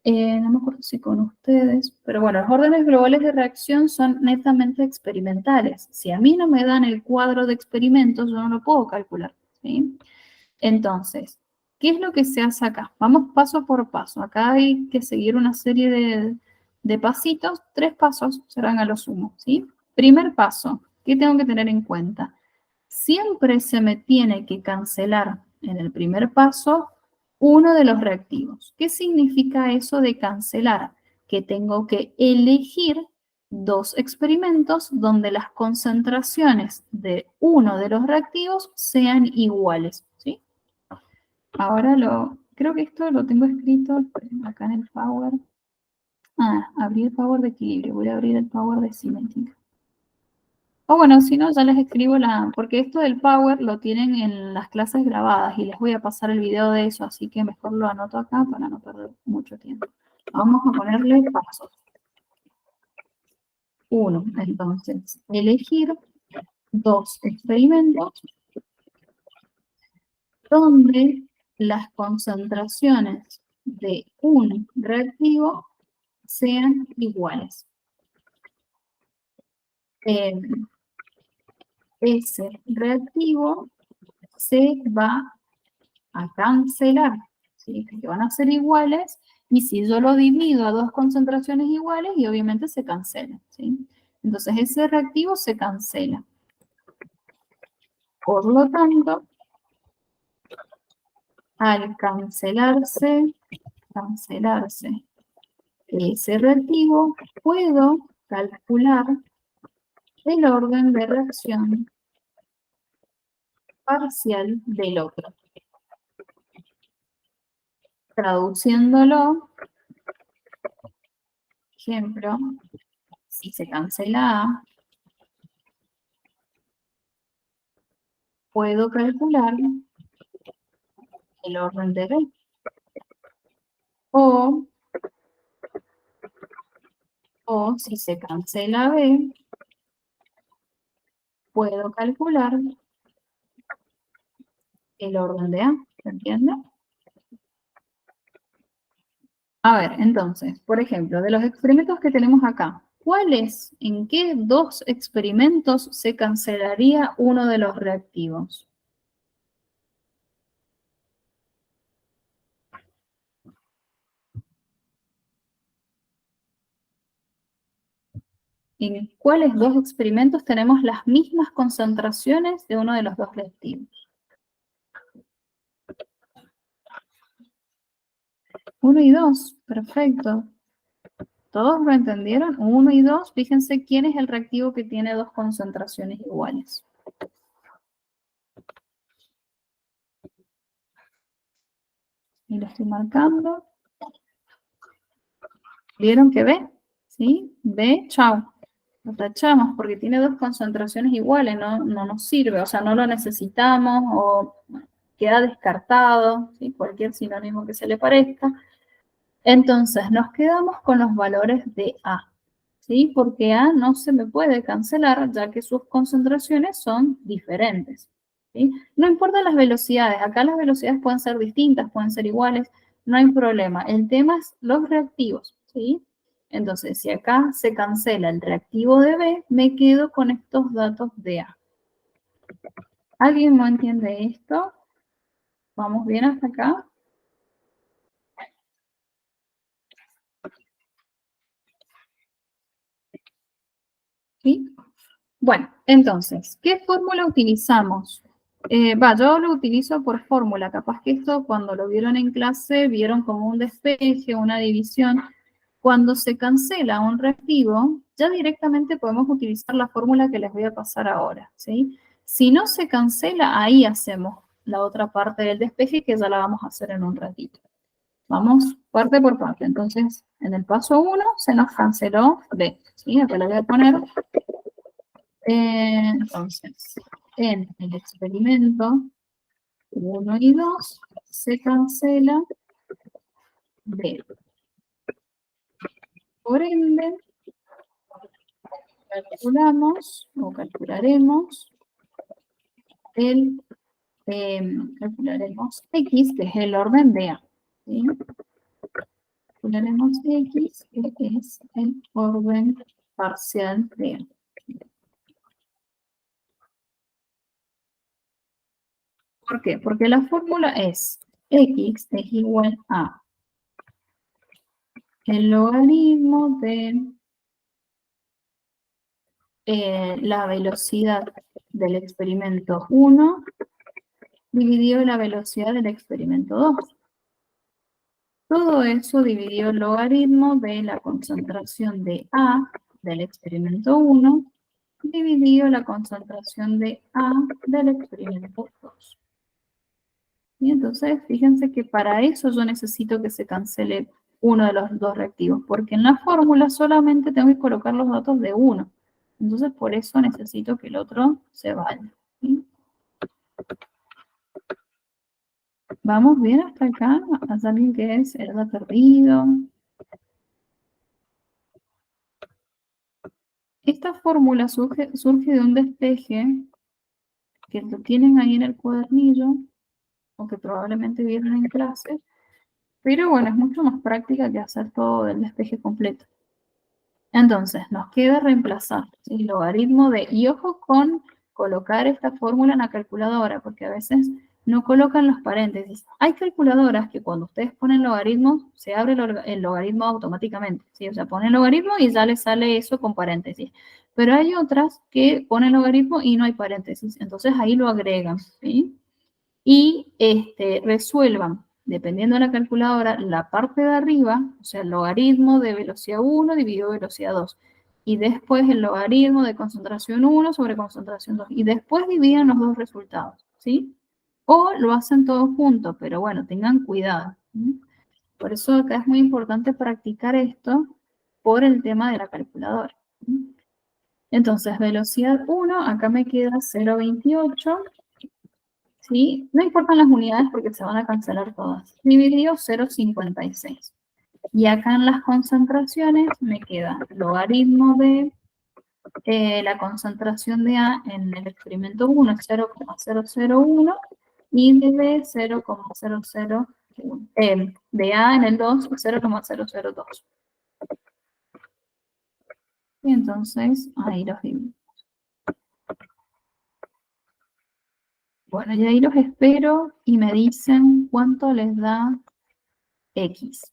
no me acuerdo si con ustedes, pero bueno, los órdenes globales de reacción son netamente experimentales. Si a mí no me dan el cuadro de experimentos, yo no lo puedo calcular, ¿sí? Entonces, ¿qué es lo que se hace acá? Vamos paso por paso. Acá hay que seguir una serie de pasitos, 3 pasos serán a lo sumo, ¿sí? Primer paso, ¿qué tengo que tener en cuenta? Siempre se me tiene que cancelar en el primer paso uno de los reactivos. ¿Qué significa eso de cancelar? Que tengo que elegir 2 experimentos donde las concentraciones de uno de los reactivos sean iguales, ¿sí? Ahora creo que esto lo tengo escrito acá en el Power. Abrí el Power de equilibrio, voy a abrir el Power de cinética. O bueno, si no, ya les escribo porque esto del Power lo tienen en las clases grabadas y les voy a pasar el video de eso, así que mejor lo anoto acá para no perder mucho tiempo. Vamos a ponerle pasos. 1, entonces, elegir 2 experimentos donde las concentraciones de un reactivo sean iguales. Ese reactivo se va a cancelar, ¿sí? Que van a ser iguales, y si yo lo divido a 2 concentraciones iguales, y obviamente se cancela, ¿sí? Entonces ese reactivo se cancela. Por lo tanto, al cancelarse ese reactivo, puedo calcular el orden de reacción parcial del otro. Traduciéndolo, ejemplo, si se cancela A, puedo calcular el orden de B. O si se cancela B, puedo calcular el orden de A. ¿Se entiende? A ver, entonces, por ejemplo, de los experimentos que tenemos acá, en qué 2 experimentos se cancelaría uno de los reactivos? en cuáles dos experimentos tenemos las mismas concentraciones de uno de los dos reactivos. 1 y 2, perfecto. ¿Todos lo entendieron? 1 y 2, fíjense quién es el reactivo que tiene dos concentraciones iguales. Y lo estoy marcando. ¿Vieron que B? ¿Sí? B, chao. Lo tachamos porque tiene dos concentraciones iguales, no nos sirve, o sea, no lo necesitamos o queda descartado, ¿sí? Cualquier sinónimo que se le parezca. Entonces, nos quedamos con los valores de A, ¿sí? Porque A no se me puede cancelar ya que sus concentraciones son diferentes, ¿sí? No importa las velocidades, acá las velocidades pueden ser distintas, pueden ser iguales, no hay problema. El tema es los reactivos, ¿sí? Entonces, si acá se cancela el reactivo de B, me quedo con estos datos de A. ¿Alguien no entiende esto? ¿Vamos bien hasta acá? ¿Sí? Bueno, entonces, ¿qué fórmula utilizamos? Yo lo utilizo por fórmula. Capaz que esto cuando lo vieron en clase, vieron como un despeje, una división. Cuando se cancela un reactivo, ya directamente podemos utilizar la fórmula que les voy a pasar ahora, ¿sí? Si no se cancela, ahí hacemos la otra parte del despeje que ya la vamos a hacer en un ratito. Vamos parte por parte. Entonces, en el paso 1 se nos canceló B, ¿sí? Acá le voy a poner. Entonces, en el experimento 1 y 2 se cancela B. Por ende, calculamos o calcularemos calcularemos X, que es el orden de A. ¿Sí? Calcularemos X, que es el orden parcial de A. ¿Por qué? Porque la fórmula es X es igual a el logaritmo de la velocidad del experimento 1 dividido la velocidad del experimento 2. Todo eso dividido el logaritmo de la concentración de A del experimento 1 dividido la concentración de A del experimento 2. Y entonces, fíjense que para eso yo necesito que se cancele uno de los dos reactivos, porque en la fórmula solamente tengo que colocar los datos de uno. Entonces, por eso necesito que el otro se vaya. ¿Sí? ¿Vamos bien hasta acá? ¿Hay alguien que se haya perdido? Esta fórmula surge de un despeje que lo tienen ahí en el cuadernillo, o que probablemente vieron en clase, pero bueno, es mucho más práctica que hacer todo el despeje completo. Entonces, nos queda reemplazar el logaritmo de, y ojo con colocar esta fórmula en la calculadora, porque a veces no colocan los paréntesis. Hay calculadoras que cuando ustedes ponen logaritmos, se abre el logaritmo automáticamente, ¿sí? O sea, ponen logaritmo y ya les sale eso con paréntesis. Pero hay otras que ponen logaritmo y no hay paréntesis, entonces ahí lo agregan, ¿sí? Y resuelvan, dependiendo de la calculadora, la parte de arriba, o sea, el logaritmo de velocidad 1 dividido velocidad 2. Y después el logaritmo de concentración 1 sobre concentración 2. Y después dividen los dos resultados, ¿sí? O lo hacen todos juntos, pero bueno, tengan cuidado. ¿Sí? Por eso acá es muy importante practicar esto por el tema de la calculadora. ¿Sí? Entonces, velocidad 1, acá me queda 0,28. ¿Sí? No importan las unidades porque se van a cancelar todas. Dividido 0,56. Y acá en las concentraciones me queda logaritmo de la concentración de A en el experimento 1 es 0,001 y de B 0,001. De A en el 2 0,002. Y entonces ahí los divido. Bueno, y ahí los espero y me dicen cuánto les da X.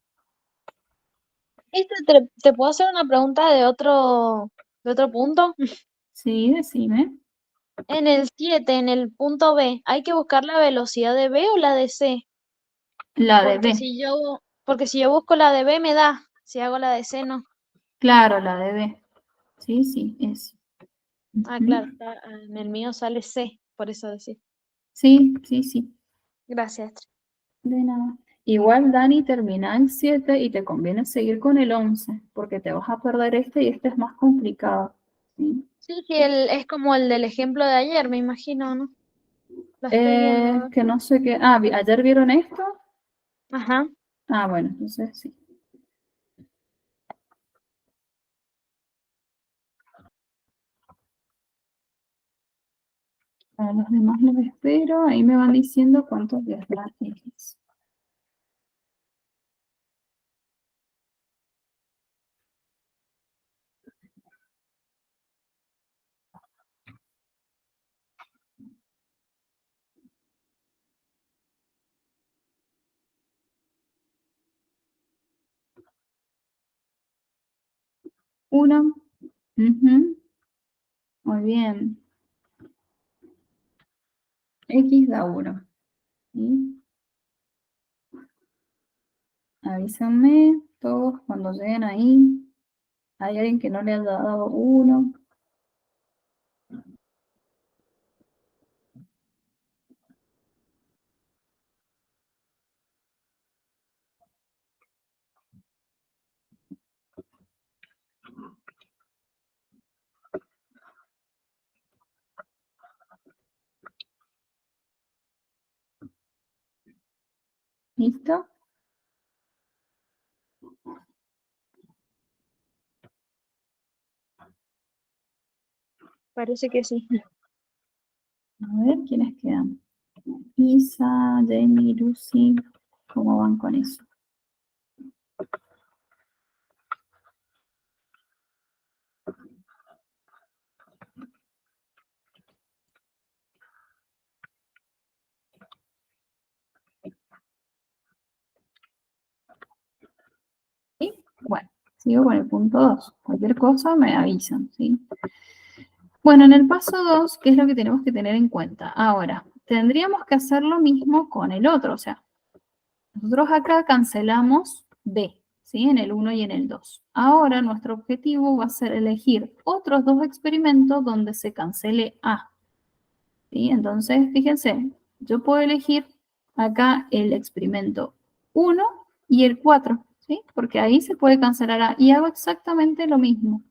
¿Te puedo hacer una pregunta de otro de otro punto. Sí, decime. En el 7, en el punto B, ¿hay que buscar la velocidad de B o la de C? La de Porque B. porque si yo busco la de B me da, si hago la de C no. Claro, la de B. Sí, sí, es. Ah, Ujú. claro, en el mío sale C, por eso decir. Sí, sí, sí. Gracias. De nada. Igual, Dani, termina el 7 y te conviene seguir con el 11, porque te vas a perder este y este es más complicado. ¿Sí? Sí, sí, es como el del ejemplo de ayer, me imagino, ¿no? Lo estoy viendo. A ver. Que no sé qué. Ah, ¿ayer vieron esto? Ajá. Ah, bueno, entonces sí. A los demás los espero. Ahí me van diciendo cuántos días es. Uno. Ujú. Muy bien. X da 1. ¿Sí? Avísenme todos cuando lleguen ahí. Hay alguien que no le haya dado 1. ¿Listo? Parece que sí. A ver, ¿quiénes quedan? Isa, Jamie, Lucy. ¿Cómo van con eso? ¿Sí? Bueno, sigo con el punto 2. Cualquier cosa me avisan, ¿sí? Bueno, en el paso 2, ¿qué es lo que tenemos que tener en cuenta? Ahora, tendríamos que hacer lo mismo con el otro, o sea, nosotros acá cancelamos B, ¿sí? En el 1 y en el 2. Ahora nuestro objetivo va a ser elegir otros dos experimentos donde se cancele A, ¿sí? Entonces, fíjense, yo puedo elegir acá el experimento 1 y el 4, ¿sí? Porque ahí se puede cancelar A y hago exactamente lo mismo.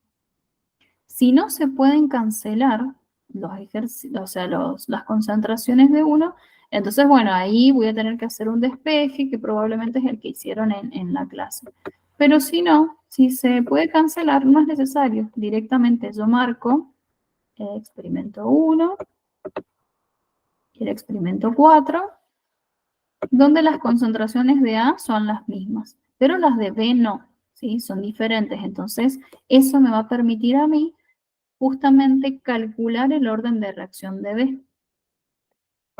Si no se pueden cancelar los ejercicios, o sea, las concentraciones de uno, entonces, bueno, ahí voy a tener que hacer un despeje, que probablemente es el que hicieron en la clase. Pero si no, si se puede cancelar, no es necesario. Directamente yo marco el experimento 1 y el experimento 4, donde las concentraciones de A son las mismas, pero las de B no, ¿sí? Son diferentes. Entonces, eso me va a permitir a mí justamente calcular el orden de reacción de B.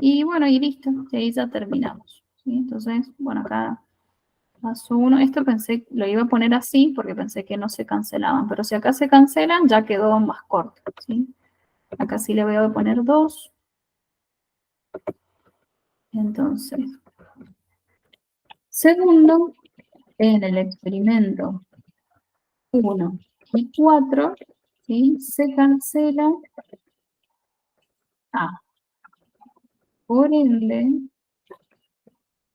Y bueno, y listo, y ahí ya terminamos. ¿Sí? Entonces, bueno, acá paso 1. Esto pensé, lo iba a poner así porque pensé que no se cancelaban, pero si acá se cancelan, ya quedó más corto. ¿Sí? Acá sí le voy a poner 2. Entonces, segundo, en el experimento 1 y 4, ¿sí? Se cancela A. Por ende,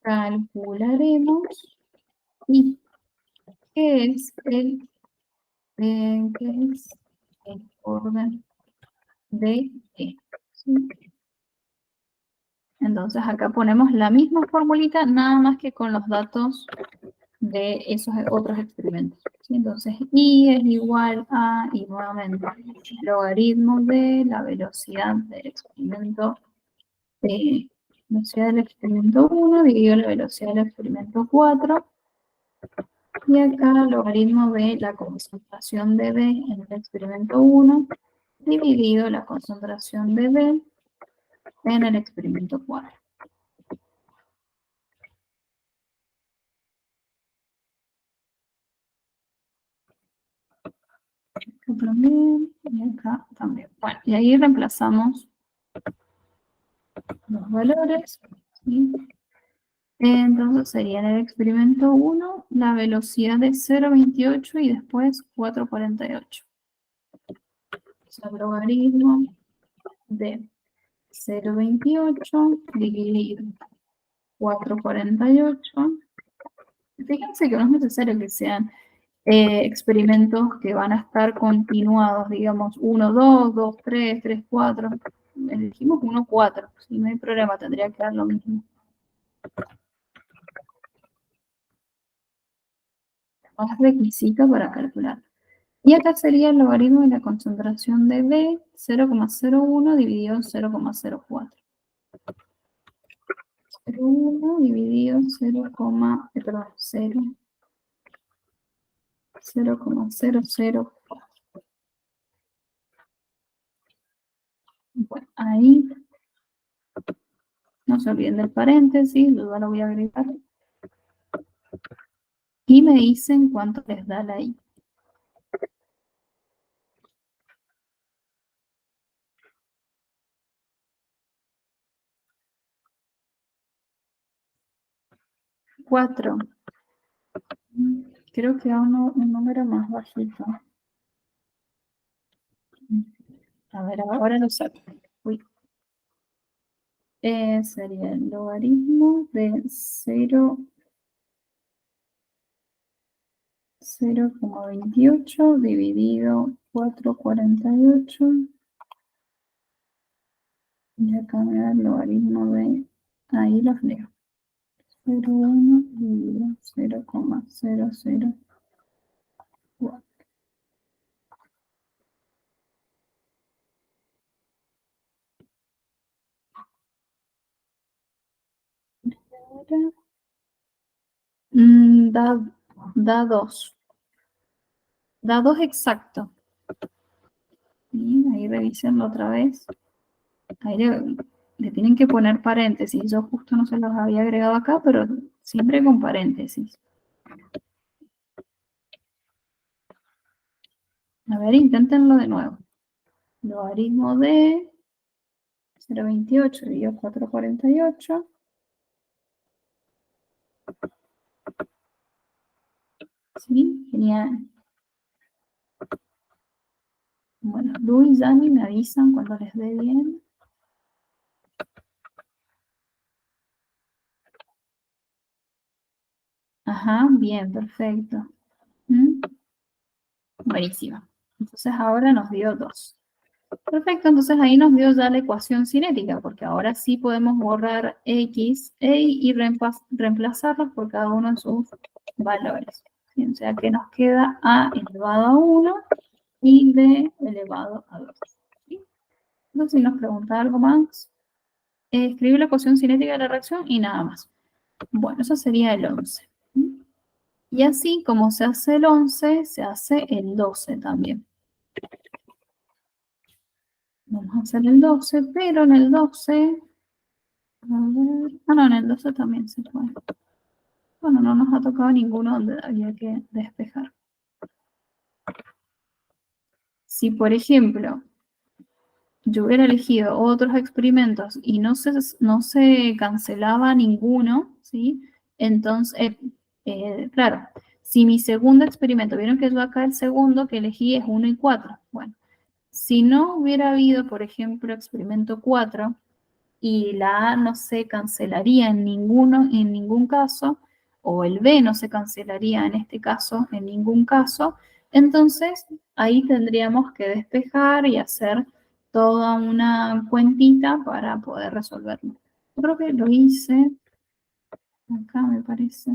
calcularemos I, que es que es el orden de E. ¿Sí? Entonces acá ponemos la misma formulita, nada más que con los datos de esos otros experimentos. ¿Sí? Entonces I es igual a, y nuevamente, logaritmo de la velocidad del experimento, velocidad del experimento 1 dividido la velocidad del experimento 4. Y acá logaritmo de la concentración de B en el experimento 1 dividido la concentración de B en el experimento 4. Acá también, y acá también. Bueno, y ahí reemplazamos los valores, ¿sí? Entonces sería en el experimento 1 la velocidad de 0,28 y después 4,48. O sea, el logaritmo de 0,28 dividido 4,48. Fíjense que no es necesario que sean experimentos que van a estar continuados, digamos 1, 2, 2, 3, 3, 4. Elegimos 1, 4, si no hay problema, tendría que dar lo mismo. Más requisito para calcular. Y acá sería el logaritmo de la concentración de B, 0,01 dividido 0,04. 0,1 dividido 0,004. Bueno, ahí no se olviden del paréntesis, luego lo voy a agregar. Y me dicen cuánto les da la I. Cuatro. Creo que da un número más bajito. A ver, ahora lo saco. Uy. Sería el logaritmo de 0,28 dividido 4,48. Y acá me da el logaritmo de... Ahí los leo. 0,1 dividido 0,004. Da 2. Da 2 exacto. Y ahí revisenlo otra vez. Ahí le tienen que poner paréntesis. Yo justo no se los había agregado acá, pero siempre con paréntesis. A ver, inténtenlo de nuevo. Logaritmo de 0,28 dividido 4,48. Sí, genial. Bueno, Lu y Dani me avisan cuando les dé bien. Ajá, bien, perfecto. Buenísimo. Entonces ahora nos dio 2. Perfecto, entonces ahí nos dio ya la ecuación cinética, porque ahora sí podemos borrar X, y reemplazarlos por cada uno de sus valores. ¿Sí? O sea que nos queda A elevado a 1 y B elevado a 2. ¿Sí? Entonces si nos pregunta algo más, escribir la ecuación cinética de la reacción y nada más. Bueno, eso sería el 11. Y así como se hace el 11, se hace el 12 también. Vamos a hacer el 12, pero en el 12... A ver, no, en el 12 también se puede. Bueno, no nos ha tocado ninguno donde había que despejar. Si, por ejemplo, yo hubiera elegido otros experimentos y no se cancelaba ninguno, ¿sí? Entonces, claro, si mi segundo experimento, vieron que yo acá el segundo que elegí es 1 y 4. Bueno, si no hubiera habido, por ejemplo, experimento 4 y la A no se cancelaría en ningún caso, o el B no se cancelaría en este caso en ningún caso, entonces ahí tendríamos que despejar y hacer toda una cuentita para poder resolverlo. Yo creo que lo hice acá, me parece.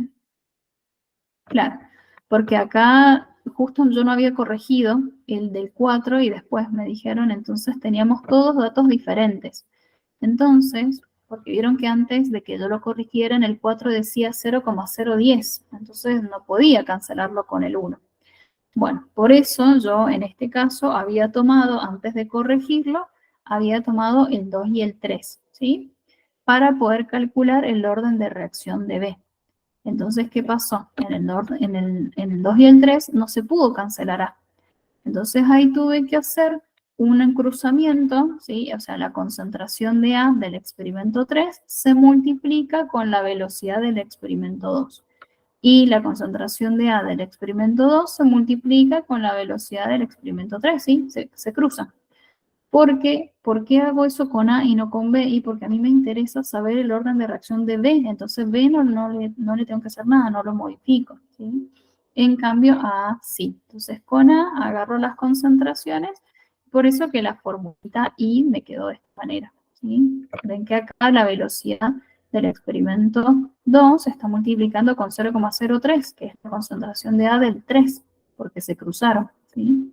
Claro, porque acá justo yo no había corregido el del 4 y después me dijeron, entonces teníamos todos datos diferentes. Entonces, porque vieron que antes de que yo lo corrigiera, en el 4 decía 0,010, entonces no podía cancelarlo con el 1. Bueno, por eso yo en este caso había tomado, antes de corregirlo, había tomado el 2 y el 3, ¿sí? Para poder calcular el orden de reacción de B. Entonces, ¿qué pasó? En el 2 y el 3 no se pudo cancelar A. Entonces ahí tuve que hacer un encruzamiento, ¿sí? O sea, la concentración de A del experimento 3 se multiplica con la velocidad del experimento 2. Y la concentración de A del experimento 2 se multiplica con la velocidad del experimento 3, ¿sí? Se cruzan. ¿Por qué hago eso con A y no con B? Y porque a mí me interesa saber el orden de reacción de B. Entonces B no le tengo que hacer nada, no lo modifico, ¿sí? En cambio a A sí. Entonces con A agarro las concentraciones, por eso que la formulita I me quedó de esta manera, ¿sí? Ven que acá la velocidad del experimento 2 se está multiplicando con 0,03, que es la concentración de A del 3, porque se cruzaron, ¿sí?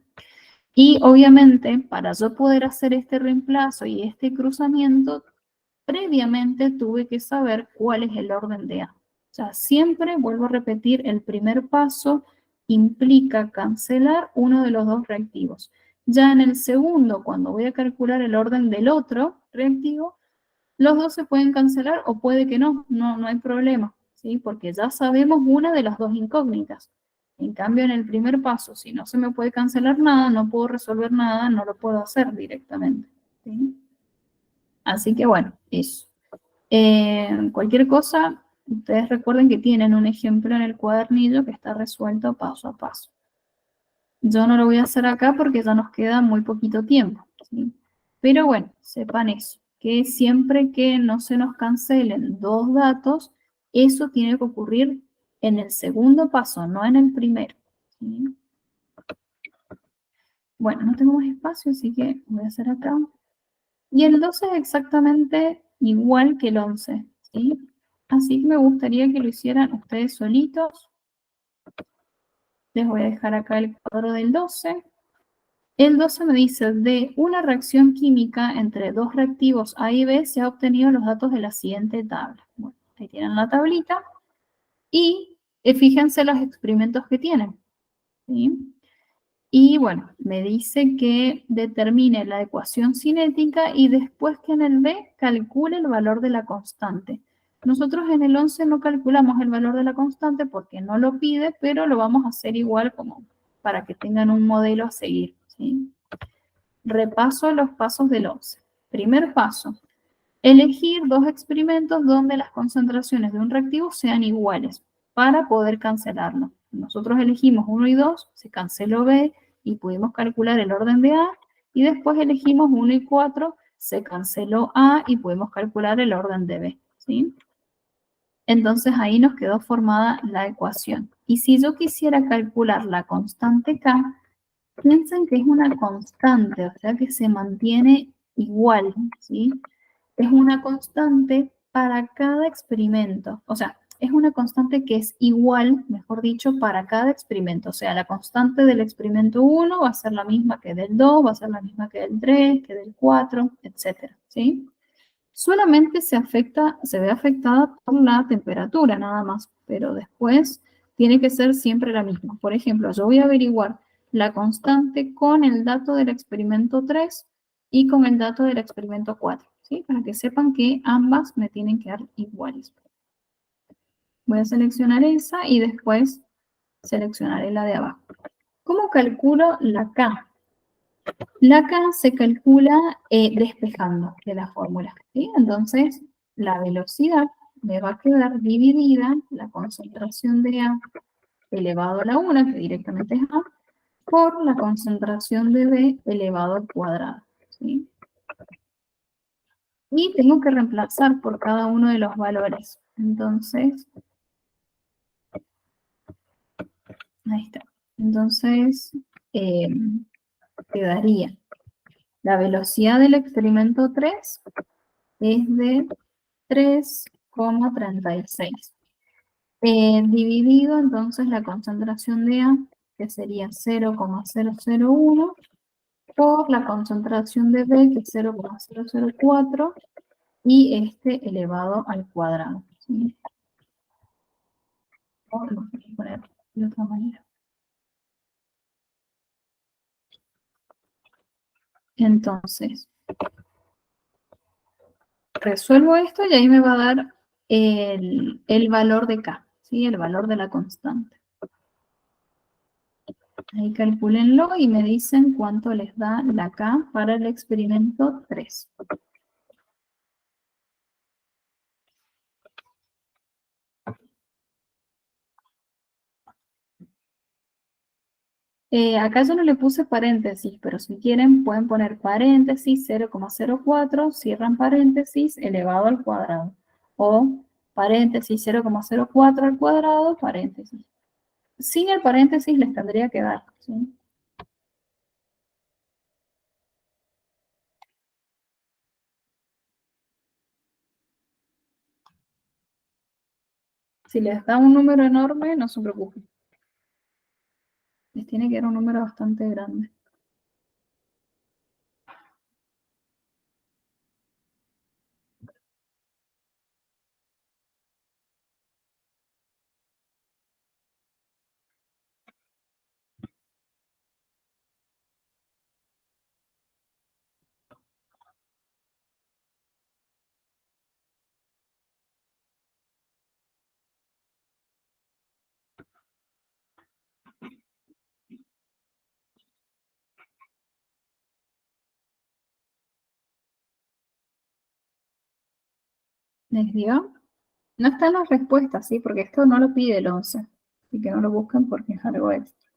Y obviamente, para yo poder hacer este reemplazo y este cruzamiento, previamente tuve que saber cuál es el orden de A. O sea, siempre, vuelvo a repetir, el primer paso implica cancelar uno de los dos reactivos. Ya en el segundo, cuando voy a calcular el orden del otro reactivo, los dos se pueden cancelar o puede que no hay problema, ¿sí? Porque ya sabemos una de las dos incógnitas. En cambio, en el primer paso, si no se me puede cancelar nada, no puedo resolver nada, no lo puedo hacer directamente, ¿sí? Así que bueno, eso. Cualquier cosa, ustedes recuerden que tienen un ejemplo en el cuadernillo que está resuelto paso a paso. Yo no lo voy a hacer acá porque ya nos queda muy poquito tiempo, ¿sí? Pero bueno, sepan eso, que siempre que no se nos cancelen dos datos, eso tiene que ocurrir en el segundo paso, no en el primero, ¿sí? Bueno, no tengo más espacio, así que voy a hacer acá. Y el 12 es exactamente igual que el 11, ¿sí? Así que me gustaría que lo hicieran ustedes solitos. Les voy a dejar acá el cuadro del 12. El 12 me dice, de una reacción química entre dos reactivos A y B se ha obtenido los datos de la siguiente tabla. Bueno, ahí tienen la tablita. Y fíjense los experimentos que tienen, ¿sí? Y bueno, me dice que determine la ecuación cinética y después que en el B calcule el valor de la constante. Nosotros en el 11 no calculamos el valor de la constante porque no lo pide, pero lo vamos a hacer igual como para que tengan un modelo a seguir, ¿sí? Repaso los pasos del 11. Primer paso, elegir dos experimentos donde las concentraciones de un reactivo sean iguales para poder cancelarlo. Nosotros elegimos 1 y 2, se canceló B y pudimos calcular el orden de A, y después elegimos 1 y 4, se canceló A y pudimos calcular el orden de B, ¿sí? Entonces ahí nos quedó formada la ecuación. Y si yo quisiera calcular la constante K, piensen que es una constante, o sea que se mantiene igual, ¿sí? Es una constante para cada experimento. O sea, es una constante que es igual, mejor dicho, para cada experimento. O sea, la constante del experimento 1 va a ser la misma que del 2, va a ser la misma que del 3, que del 4, etcétera, ¿sí? Solamente se ve afectada por la temperatura nada más, pero después tiene que ser siempre la misma. Por ejemplo, yo voy a averiguar la constante con el dato del experimento 3 y con el dato del experimento 4, ¿sí? Para que sepan que ambas me tienen que dar iguales. Voy a seleccionar esa y después seleccionaré la de abajo. ¿Cómo calculo la K? La K se calcula despejando de la fórmula, ¿sí? Entonces, la velocidad me va a quedar dividida la concentración de A elevado a la 1, que directamente es A, por la concentración de B elevado al cuadrado, ¿sí? Y tengo que reemplazar por cada uno de los valores. Entonces, ahí está. Entonces, quedaría la velocidad del experimento 3 es de 3,36. Dividido entonces la concentración de A, que sería 0,001, por la concentración de B, que es 0,004, y este elevado al cuadrado, ¿sí? O lo voy a poner de otra manera. Entonces, resuelvo esto y ahí me va a dar el valor de K, ¿sí? El valor de la constante. Ahí calcúlenlo y me dicen cuánto les da la K para el experimento 3. Acá yo no le puse paréntesis, pero si quieren pueden poner paréntesis 0,04, cierran paréntesis, elevado al cuadrado. O paréntesis 0,04 al cuadrado, paréntesis. Sin el paréntesis les tendría que dar, ¿sí? Si les da un número enorme, no se preocupen. Les tiene que dar un número bastante grande. ¿Les dio? No están las respuestas, ¿sí? Porque esto no lo pide el 11. Así que no lo busquen porque es algo extra.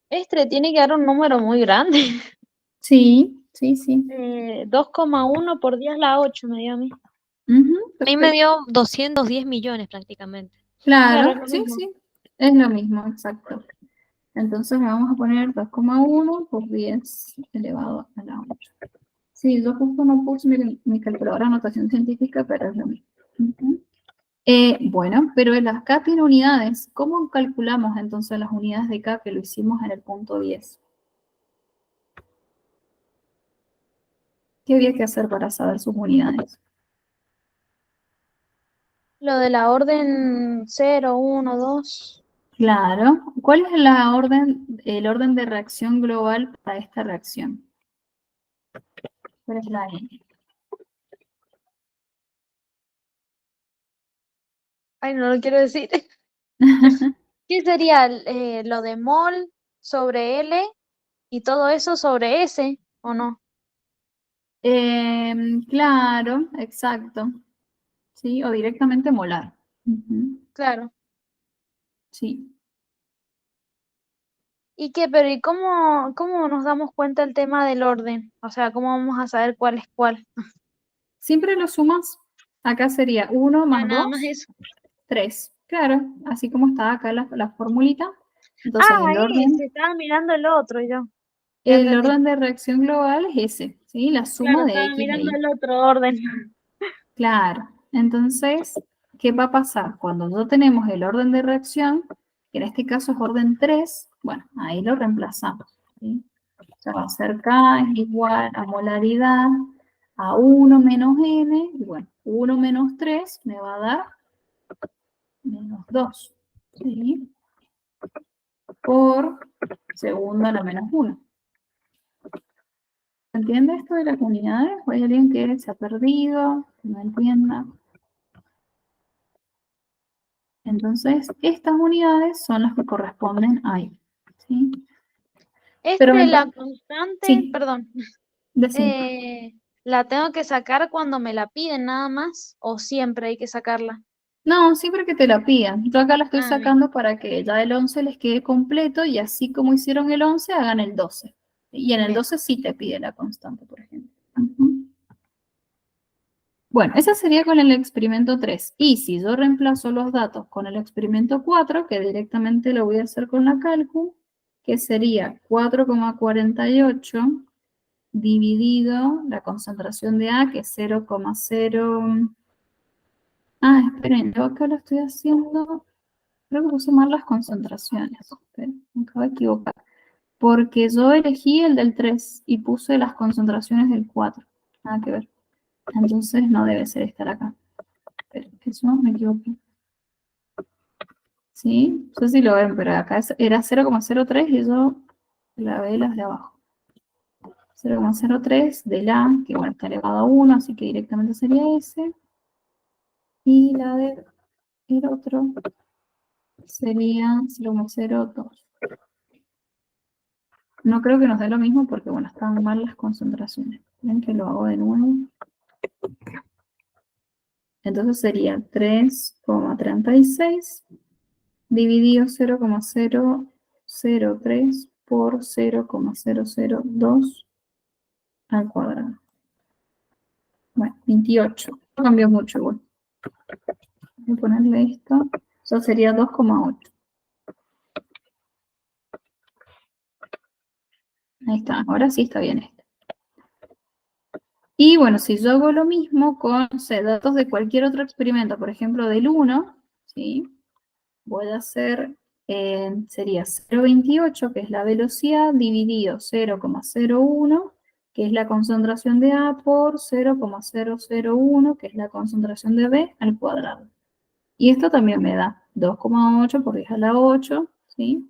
Este tiene que dar un número muy grande. Sí, sí, sí. 2,1 por 10 a la 8 me dio a mí. Ujú, A mí me perfecto. dio 210 millones prácticamente. Claro, es Claro, lo sí, mismo. sí. Es lo mismo, exacto. Entonces le vamos a poner 2,1 por 10 elevado a la 8. Sí, yo justo no puse mi calculadora de notación científica, pero es lo mismo. Ujú. Bueno, pero el K tiene unidades. ¿Cómo calculamos entonces las unidades de K que lo hicimos en el punto 10? ¿Qué había que hacer para saber sus unidades? Lo de la orden 0, 1, 2. Claro. ¿Cuál es la orden, el orden de reacción global para esta reacción? ¿Cuál es la N? Ay, no lo quiero decir. ¿Qué sería lo de mol sobre L y todo eso sobre S, o no? Claro, exacto. Sí, o directamente molar. Ujú, Claro. sí. ¿Y cómo nos damos cuenta el tema del orden? O sea, ¿cómo vamos a saber cuál es cuál? Siempre lo sumas. Acá sería 1 Ah, más nada 2, más eso. 3. Claro, así como está acá la formulita. Entonces, Ah, se estaba mirando el otro yo. Ya el entendí. orden de reacción global es ese, ¿sí? La Claro, suma de estaba X e mirando Y. el otro orden. Claro. Entonces, ¿qué va a pasar? Cuando no tenemos el orden de reacción, que en este caso es orden 3, bueno, ahí lo reemplazamos, ¿sí? O sea, va a ser K es igual a molaridad a 1 menos N, y bueno, 1 menos 3 me va a dar menos 2, ¿sí? Por segunda a la menos 1. ¿Se entiende esto de las unidades? ¿O hay alguien que se ha perdido, que no entienda? Entonces, estas unidades son las que corresponden ahí, ¿sí? Pero La constante, sí, perdón, decime. ¿la tengo que sacar cuando me la piden nada más o siempre hay que sacarla? No, siempre que te la pidan. Yo acá la estoy Ah, bien. sacando para que ya el 11 les quede completo y así como hicieron el 11, hagan el 12. Y en el Bien. 12 sí te pide la constante, por ejemplo. Ujú. Bueno, esa sería con el experimento 3. Y si yo reemplazo los datos con el experimento 4, que directamente lo voy a hacer con la calcu, que sería 4,48 dividido la concentración de A, que es 0,0... Ah, esperen, yo acá lo estoy haciendo... Creo que puse mal las concentraciones. Espera, me acabo de equivocar. Porque yo elegí el del 3 y puse las concentraciones del 4. Nada que ver. Entonces no debe ser estar acá. Pero eso me equivoqué. ¿Sí? No sé si lo ven, pero acá era 0,03 y yo clavé las de abajo. 0,03 del A, que bueno, está elevado a 1, así que directamente sería ese. Y la del otro sería 0,02. No creo que nos dé lo mismo porque, bueno, están mal las concentraciones. Ven que lo hago de nuevo. Entonces sería 3,36 dividido 0,003 por 0,002 al cuadrado. Bueno, 28. No cambió mucho igual. Voy a ponerle esto. Eso sería 2,8. Ahí está. Ahora sí está bien esto. Y bueno, si yo hago lo mismo con, no sé, datos de cualquier otro experimento, por ejemplo, del 1, ¿sí? Voy a hacer, sería 0,28, que es la velocidad, dividido 0,01, que es la concentración de A, por 0,001, que es la concentración de B, al cuadrado. Y esto también me da 2,8 por 10 a la 8, ¿sí?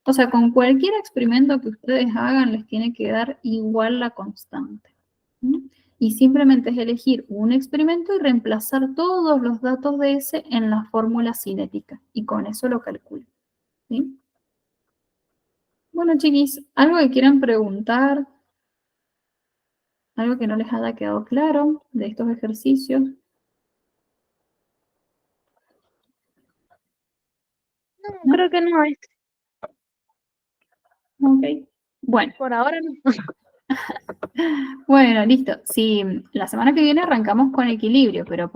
O sea, con cualquier experimento que ustedes hagan, les tiene que dar igual la constante. ¿Sí? Y simplemente es elegir un experimento y reemplazar todos los datos de ese en la fórmula cinética. Y con eso lo calculo. ¿Sí? Bueno, chiquis, ¿algo que quieran preguntar? ¿Algo que no les haya quedado claro de estos ejercicios? No, creo que no es. Ok. Bueno. Por ahora no. Bueno, listo. Sí, la semana que viene arrancamos con equilibrio, pero